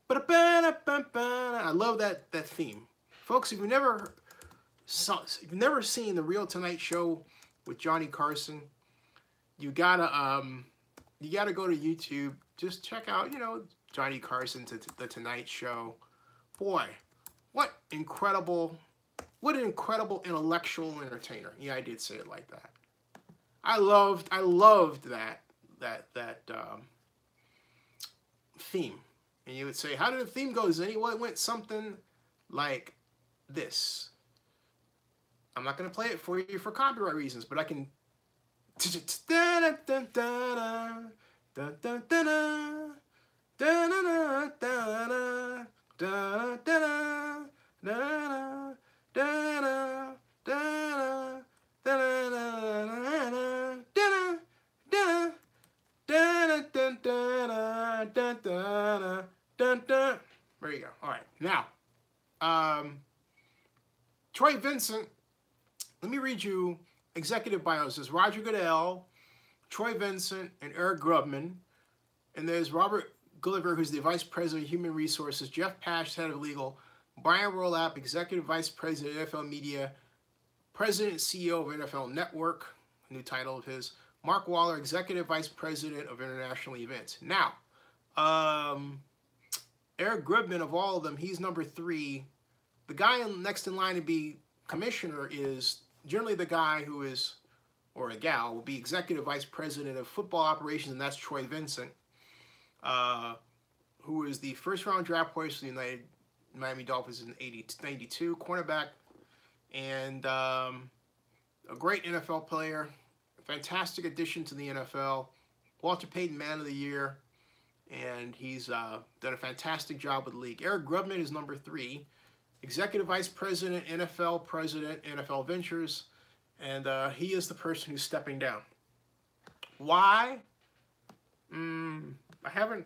I love that theme. Folks, if you've never seen the real Tonight Show with Johnny Carson, you gotta go to YouTube. Just check out, Johnny Carson to the Tonight Show. Boy, what an incredible intellectual entertainer. Yeah, I did say it like that. I loved that theme. And you would say, how did the theme go? Well, it went something like this. I'm not going to play it for you for copyright reasons, but I can. There you go. All right. Now, Troy Vincent, let me read you executive bios. There's Roger Goodell, Troy Vincent, and Eric Grubman. And there's Robert Gulliver, who's the Vice President of Human Resources, Jeff Pash, Head of Legal, Brian Rolapp, Executive Vice President of NFL Media, President and CEO of NFL Network, a new title of his, Mark Waller, Executive Vice President of International Events. Now, Eric Grubman, of all of them, he's number 3. The guy next in line to be commissioner is generally the guy who is, or a gal, will be Executive Vice President of Football Operations, and that's Troy Vincent, who is the first-round draft choice for the Miami Dolphins in 92, cornerback, and a great NFL player, fantastic addition to the NFL, Walter Payton Man of the Year, and he's done a fantastic job with the league. Eric Grubman is number 3, Executive Vice President, NFL President, NFL Ventures, and he is the person who's stepping down. Why? I'm going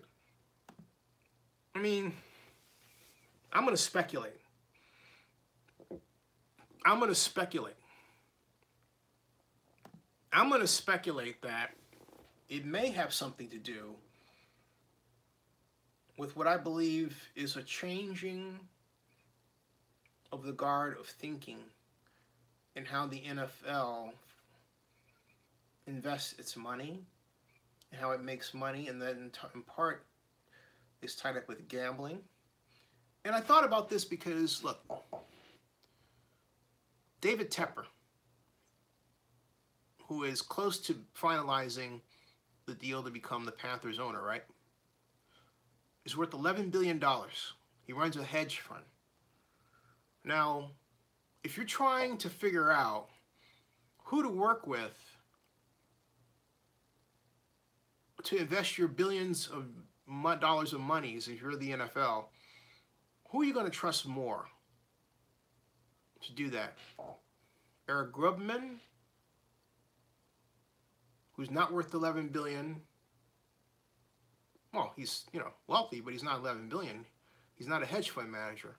to speculate. I'm going to speculate that it may have something to do with what I believe is a changing of the guard of thinking and how the NFL invests its money and how it makes money, and then in part is tied up with gambling. And I thought about this because, look, David Tepper, who is close to finalizing the deal to become the Panthers owner, right, is worth $11 billion. He runs a hedge fund. Now, if you're trying to figure out who to work with to invest your billions of dollars of monies, if you're the NFL, who are you going to trust more to do that? Eric Grubman, who's not worth $11 billion. Well, he's, wealthy, but he's not $11 billion. He's not a hedge fund manager.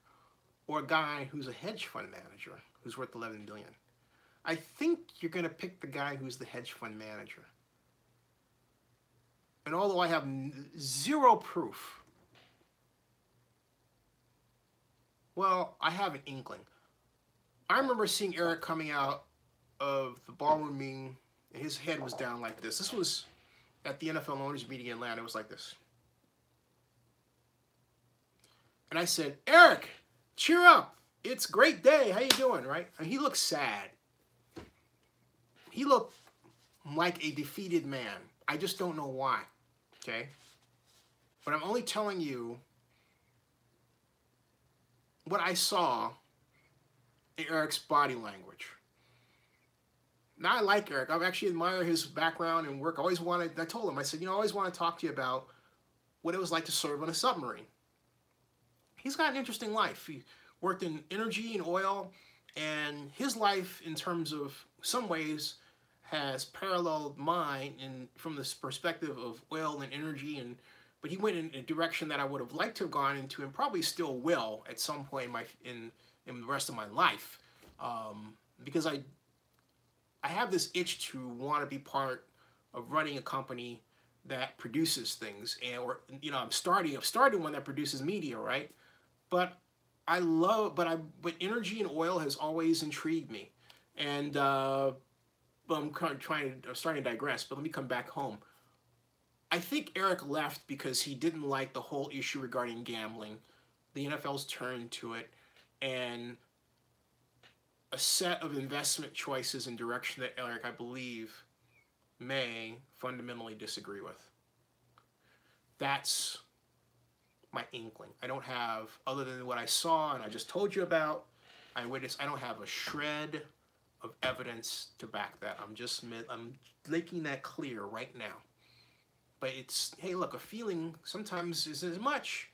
Or a guy who's a hedge fund manager, who's worth $11 billion. I think you're going to pick the guy who's the hedge fund manager. And although I have zero proof, well, I have an inkling. I remember seeing Eric coming out of the ballroom meeting, and his head was down like this. This was at the NFL owners meeting in Atlanta. It was like this. And I said, Eric, cheer up. It's a great day. How you doing, right? And he looked sad. He looked like a defeated man. I just don't know why, okay? But I'm only telling you what I saw in Eric's body language. Now, I like Eric. I've actually admired his background and work. I told him, I said, I always want to talk to you about what it was like to serve on a submarine. He's got an interesting life. He worked in energy and oil, and his life, in terms of some ways, has paralleled mine from this perspective of oil and energy. But he went in a direction that I would have liked to have gone into, and probably still will at some point in the rest of my life, because I have this itch to want to be part of running a company that produces things, I'm starting one that produces media, right? But but energy and oil has always intrigued me, and I'm starting to digress. But let me come back home. I think Eric left because he didn't like the whole issue regarding gambling, the NFL's turn to it, and a set of investment choices and direction that Eric, I believe, may fundamentally disagree with. That's my inkling. I don't have, other than what I saw and I just told you about, I don't have a shred of evidence to back that. I'm making that clear right now. But hey, look, a feeling sometimes isn't as much,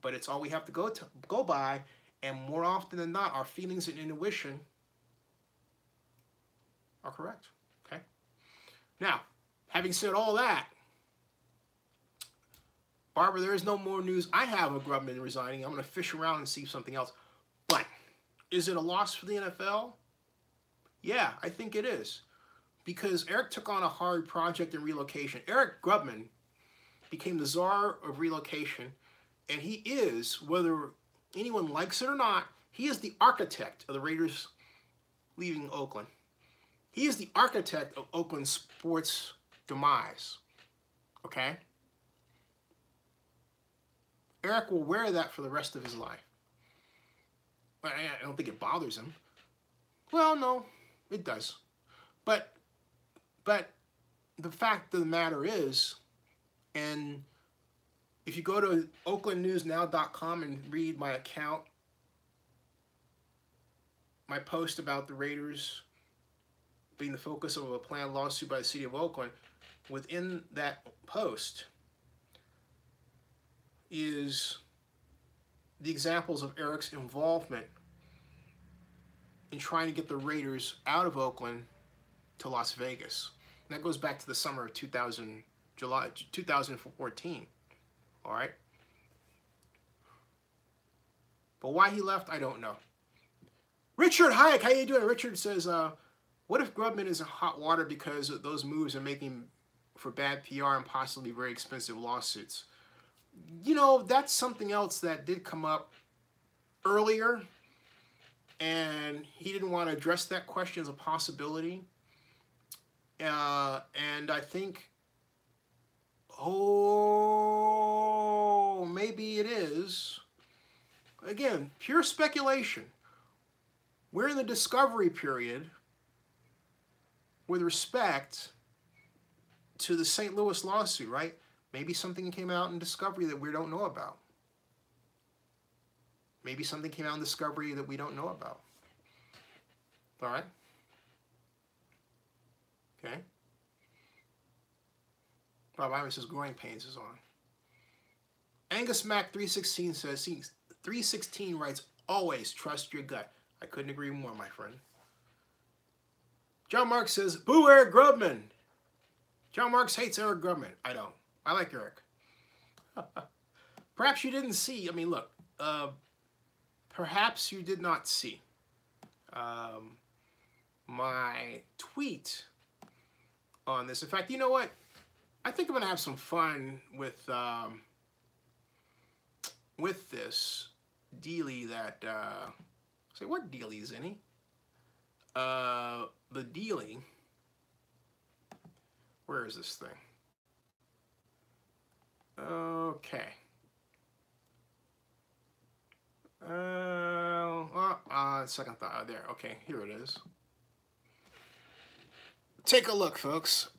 but it's all we have to go by. And more often than not, our feelings and intuition are correct. Okay. Now, having said all that, Barbara, there is no more news I have of Grubman resigning. I'm going to fish around and see something else. But is it a loss for the NFL? Yeah, I think it is. Because Eric took on a hard project in relocation. Eric Grubman became the czar of relocation, and he is, whether anyone likes it or not, he is the architect of the Raiders leaving Oakland. He is the architect of Oakland sports demise. Okay? Eric will wear that for the rest of his life. I don't think it bothers him. Well, no, it does. But the fact of the matter is, and if you go to oaklandnewsnow.com and read my account, my post about the Raiders being the focus of a planned lawsuit by the city of Oakland, within that post is the examples of Eric's involvement in trying to get the Raiders out of Oakland to Las Vegas. And that goes back to the summer of 2014. All right? But why he left, I don't know. Richard Hayek, how you doing? Richard says, what if Grubman is in hot water because those moves are making for bad PR and possibly very expensive lawsuits? That's something else that did come up earlier, and he didn't want to address that question as a possibility. And I think, maybe it is. Again, pure speculation. We're in the discovery period with respect to the St. Louis lawsuit, right? Maybe something came out in discovery that we don't know about. Maybe something came out in discovery that we don't know about. All right? Okay? Bob Ivan says growing pains is on. Angus Mac 316 says, 316 writes, always trust your gut. I couldn't agree more, my friend. John Marks says, boo Eric Grubman. John Marks hates Eric Grubman. I don't. I like Eric. Perhaps you didn't see. I mean, look. Perhaps you did not see my tweet on this. In fact, you know what? I think I'm gonna have some fun with this dealie that say what dealie is any? The dealie. Where is this thing? Okay. Second thought. There. Okay, here it is. Take a look, folks.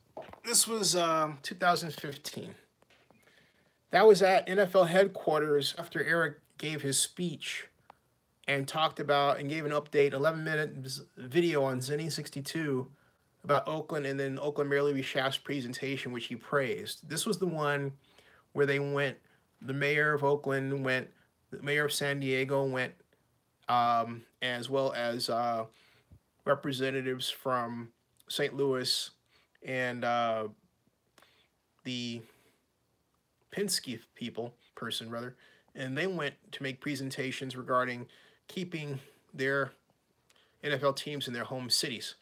This was 2015. That was at NFL headquarters after Eric gave his speech and talked about and gave an update, 11-minute video on Zenny 62 about Oakland, and then Oakland Mayor Levy Schaaf's presentation, which he praised. This was the one where they went, the mayor of Oakland went, the mayor of San Diego went, as well as representatives from St. Louis and the Penske person, and they went to make presentations regarding keeping their NFL teams in their home cities.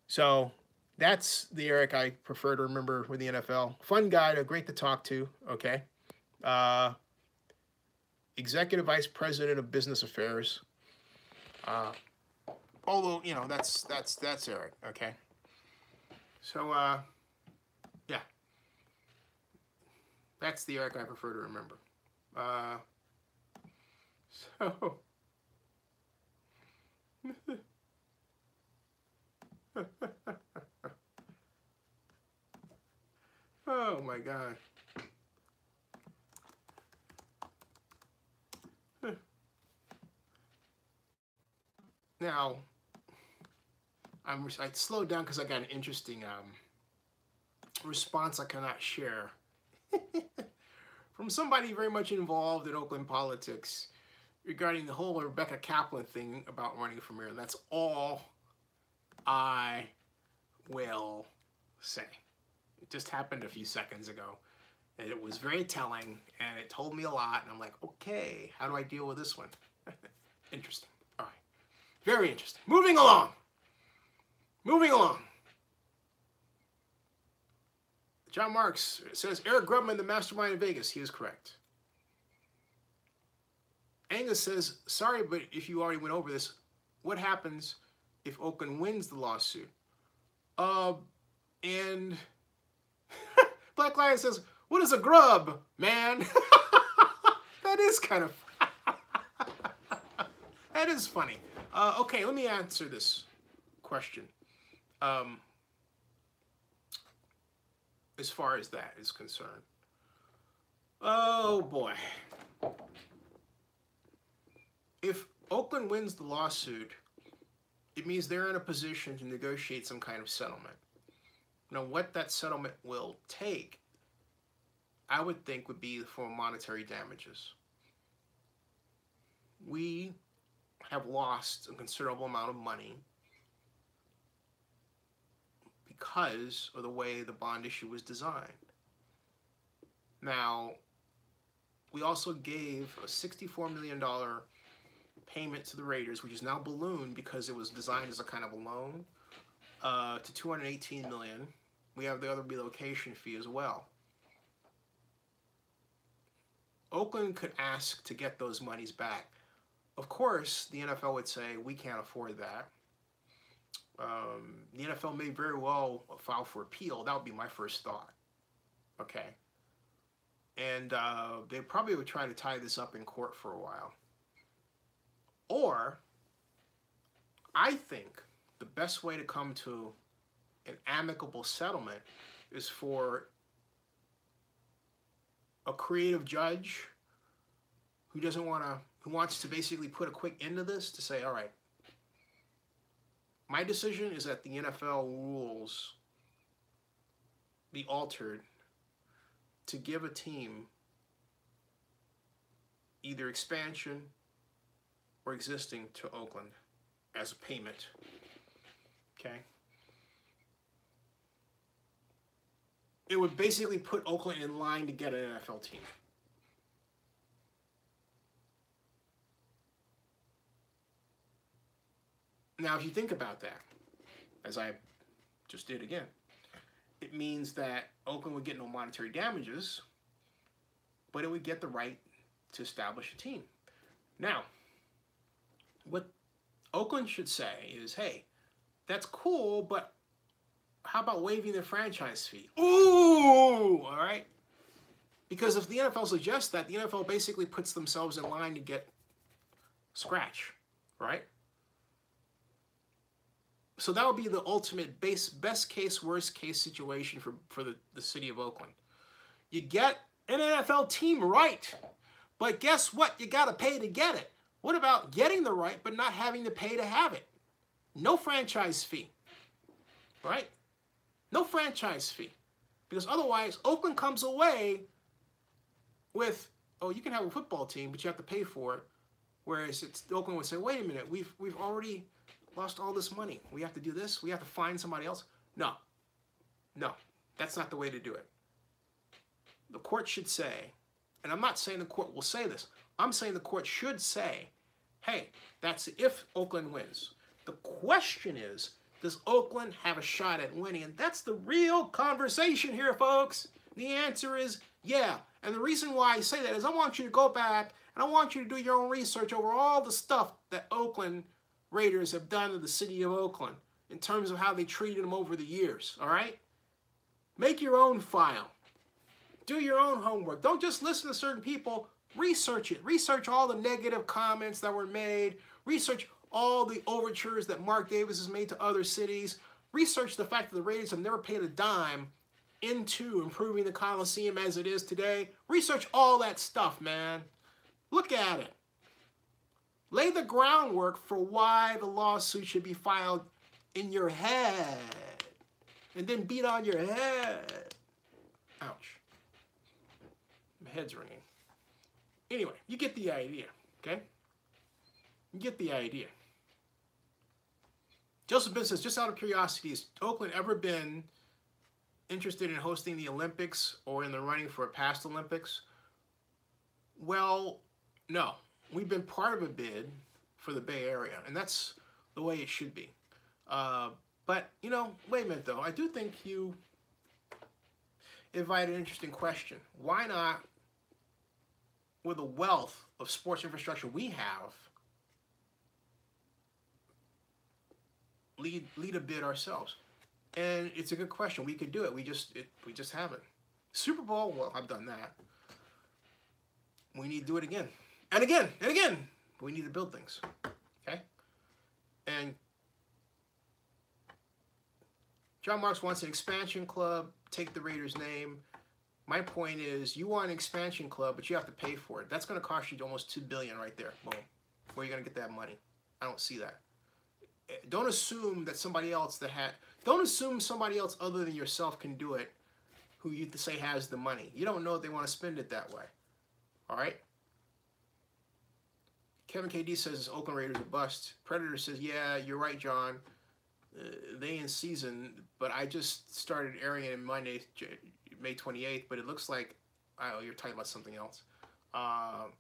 So that's the Eric I prefer to remember with the NFL. Fun guy, great to talk to, okay? Executive Vice President of Business Affairs. Although, you know, that's Eric, okay? So, yeah. That's the Eric I prefer to remember. So... Oh my God. Now, I slowed down because I got an interesting response I cannot share from somebody very much involved in Oakland politics regarding the whole Rebecca Kaplan thing about running for mayor. That's all I will say. It just happened a few seconds ago, and it was very telling, and it told me a lot, and I'm like, okay, how do I deal with this one? Interesting. All right. Very interesting. Moving along. John Marks says, Eric Grubman, the mastermind in Vegas. He is correct. Angus says, sorry, but if you already went over this, what happens if Oakland wins the lawsuit? And Black Lion says, what is a grub, man? That is kind of, that is funny. Okay, let me answer this question. As far as that is concerned. Oh boy. If Oakland wins the lawsuit, it means they're in a position to negotiate some kind of settlement. Now, what that settlement will take, I would think, would be for monetary damages. We have lost a considerable amount of money because of the way the bond issue was designed. Now, we also gave a $64 million payment to the Raiders, which is now ballooned because it was designed as a kind of a loan, to $218 million. We have the other relocation fee as well. Oakland could ask to get those monies back. Of course, the NFL would say, we can't afford that. The NFL may very well file for appeal. That would be my first thought. Okay. And they probably would try to tie this up in court for a while. Or, I think the best way to come to an amicable settlement is for a creative judge who wants to basically put a quick end to this, to say, all right, my decision is that the NFL rules be altered to give a team either expansion or existing to Oakland as a payment. Okay? It would basically put Oakland in line to get an NFL team. Now, if you think about that, as I just did again, it means that Oakland would get no monetary damages, but it would get the right to establish a team. Now, what Oakland should say is, hey, that's cool, but how about waiving the franchise fee? Ooh, all right? Because if the NFL suggests that, the NFL basically puts themselves in line to get scratch, right? So that would be the ultimate best case, worst case situation for the city of Oakland. You get an NFL team right, but guess what? You got to pay to get it. What about getting the right but not having to pay to have it? No franchise fee, right? No franchise fee. Because otherwise, Oakland comes away with, oh, you can have a football team, but you have to pay for it. Whereas Oakland would say, wait a minute, we've already lost all this money. We have to do this. We have to find somebody else. No, that's not the way to do it. The court should say, and I'm not saying the court will say this, I'm saying the court should say, hey, that's if Oakland wins. The question is, does Oakland have a shot at winning? And that's the real conversation here, folks. The answer is yeah. And the reason why I say that is I want you to go back and I want you to do your own research over all the stuff that Oakland Raiders have done to the city of Oakland in terms of how they treated them over the years, all right? Make your own file. Do your own homework. Don't just listen to certain people. Research it. Research all the negative comments that were made. Research all the overtures that Mark Davis has made to other cities. Research the fact that the Raiders have never paid a dime into improving the Coliseum as it is today. Research all that stuff, man. Look at it. Lay the groundwork for why the lawsuit should be filed in your head. And then beat on your head. Ouch. My head's ringing. Anyway, you get the idea, okay? You get the idea. Joseph Ben says, just out of curiosity, has Oakland ever been interested in hosting the Olympics or in the running for a past Olympics? Well, no. We've been part of a bid for the Bay Area, and that's the way it should be. But, you know, wait a minute, though. I do think you invite an interesting question. Why not, with the wealth of sports infrastructure we have, lead a bid ourselves? And it's a good question. We could do it. We just haven't. Super Bowl, well, I've done that. We need to do it again. And again, and again. We need to build things. Okay? And John Marks wants an expansion club. Take the Raiders' name. My point is, you want an expansion club, but you have to pay for it. That's going to cost you almost $2 billion right there. Boom. Where are you going to get that money? I don't see that. Don't assume that somebody else don't assume somebody else other than yourself can do it, who you say has the money. You don't know if they want to spend it that way. All right? Kevin KD says Oakland Raiders are bust. Predator says, yeah, you're right, John. They in season, but I just started airing it on Monday, May 28th, but it looks like, oh, you're talking about something else. And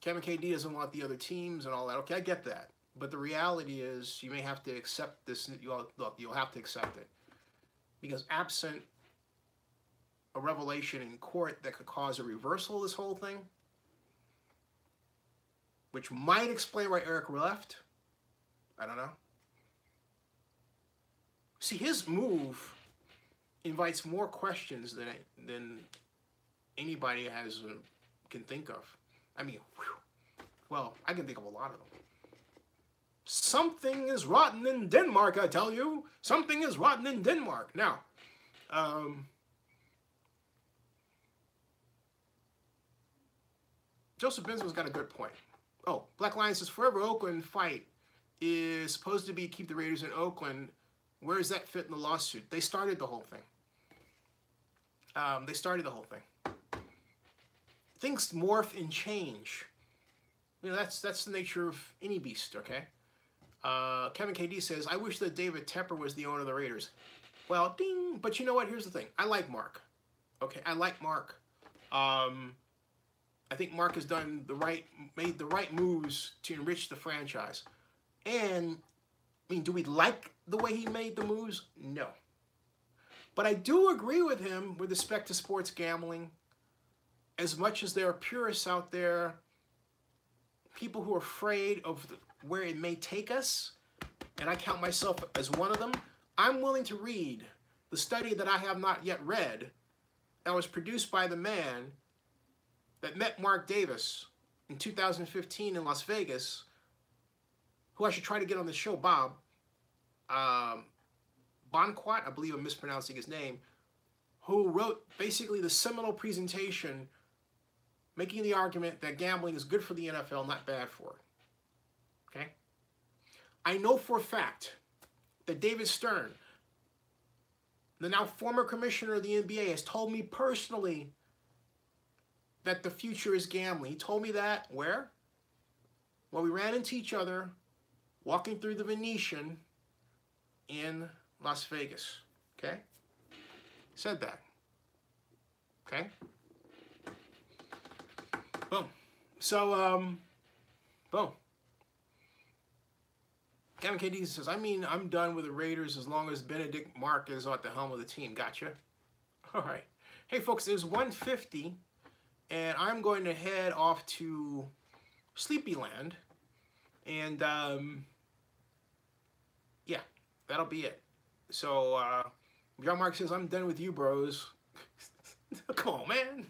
Kevin KD doesn't want the other teams and all that. Okay, I get that. But the reality is you may have to accept this. You'll have to accept it. Because absent a revelation in court that could cause a reversal of this whole thing, which might explain why Eric left, I don't know. See, his move invites more questions than anybody can think of. I mean, whew, well, I can think of a lot of them. Something is rotten in Denmark, I tell you. Something is rotten in Denmark. Now, Joseph Benson's got a good point. Oh, Black Lion says, Forever Oakland fight is supposed to be keep the Raiders in Oakland. Where does that fit in the lawsuit? They started the whole thing. Things morph and change. You know, that's the nature of any beast, okay? Kevin KD says, I wish that David Tepper was the owner of the Raiders. Well, ding. But you know what? Here's the thing. I like Mark. Okay, I like Mark. I think Mark has made the right moves to enrich the franchise. And, I mean, do we like the way he made the moves? No. But I do agree with him with respect to sports gambling. As much as there are purists out there, people who are afraid of where it may take us, and I count myself as one of them, I'm willing to read the study that I have not yet read that was produced by the man that met Mark Davis in 2015 in Las Vegas, who I should try to get on the show, Bob. Bonquat, I believe I'm mispronouncing his name, who wrote basically the seminal presentation making the argument that gambling is good for the NFL, not bad for it. Okay? I know for a fact that David Stern, the now former commissioner of the NBA, has told me personally that the future is gambling. He told me that where? Well, we ran into each other walking through the Venetian in Las Vegas. Okay? Said that. Okay? Boom. So, boom. Kevin KD says, I mean, I'm done with the Raiders as long as Benedict Mark is at the helm of the team. Gotcha. All right. Hey, folks, it's 1:50, and I'm going to head off to Sleepyland. And, yeah, that'll be it. So, John Mark says, I'm done with you, bros. Come on, man.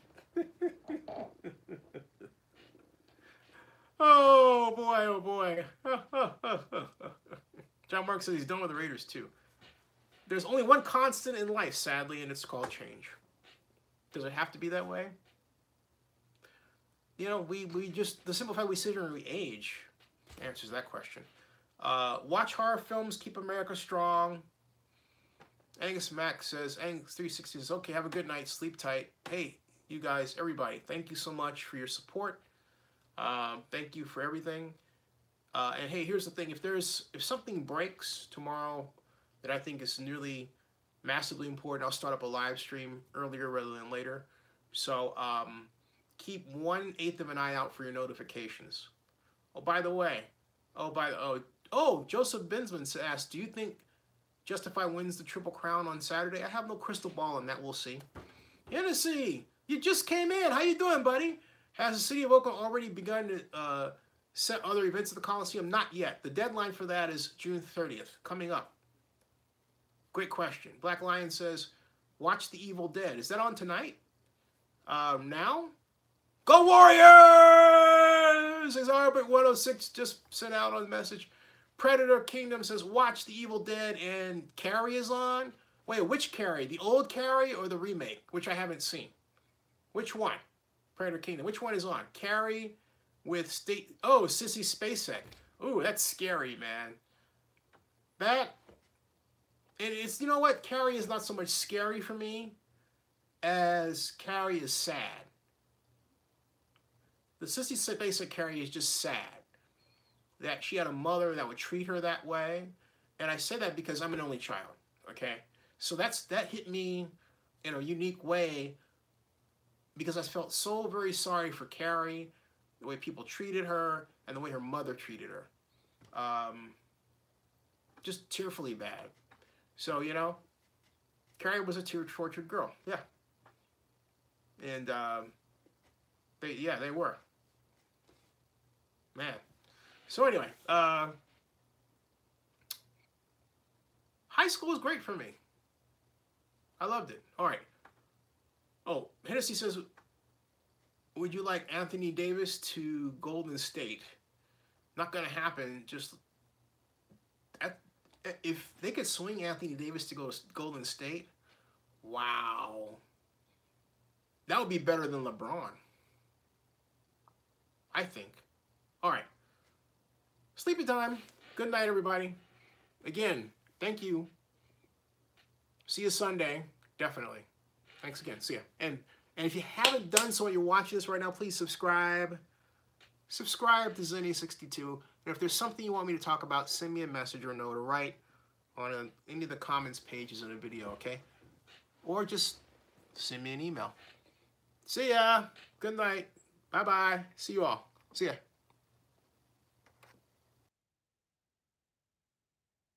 Oh, boy, oh, boy. John Mark says he's done with the Raiders, too. There's only one constant in life, sadly, and it's called change. Does it have to be that way? You know, we just, the simple fact we sit here and we age answers that question. Watch horror films, keep America strong. Angus Mack says, Angus 360 says, okay, have a good night, sleep tight. Hey, you guys, everybody, thank you so much for your support. Thank you for everything. And hey, here's the thing. If something breaks tomorrow that I think is nearly massively important, I'll start up a live stream earlier rather than later. So keep 1/8 of an eye out for your notifications. Oh, by the way, Joseph Bensman asked, do you think Justify wins the Triple Crown on Saturday? I have no crystal ball on that. We'll see. Hennessy, you just came in. How you doing, buddy? Has the city of Oakland already begun to set other events at the Coliseum? Not yet. The deadline for that is June 30th, coming up. Great question. Black Lion says, watch The Evil Dead. Is that on tonight? Now? Go Warriors! Says Arbit 106 just sent out on the message. Predator Kingdom says, watch The Evil Dead, and Carrie is on. Wait, which Carrie? The old Carrie or the remake? Which I haven't seen. Which one? Predator Kingdom. Which one is on? Carrie with Sissy Spacek. Ooh, that's scary, man. It's, you know what? Carrie is not so much scary for me as Carrie is sad. The Sissy Spacek Carrie is just sad that she had a mother that would treat her that way. And I say that because I'm an only child, okay? So that hit me in a unique way because I felt so very sorry for Carrie, the way people treated her, and the way her mother treated her. Just tearfully bad. So, you know, Carrie was a tortured girl, yeah. And, they were. Man. So anyway, high school was great for me. I loved it. All right. Oh, Hennessy says, would you like Anthony Davis to Golden State? Not going to happen. Just if they could swing Anthony Davis to go to Golden State, wow. That would be better than LeBron, I think. All right. Sleepy time. Good night, everybody. Again, thank you. See you Sunday. Definitely. Thanks again. See ya. And if you haven't done so and you're watching this right now, please subscribe. Subscribe to Zenny62. And if there's something you want me to talk about, send me a message or a note or write on any of the comments pages in the video, okay? Or just send me an email. See ya. Good night. Bye. Bye-bye. See you all. See ya.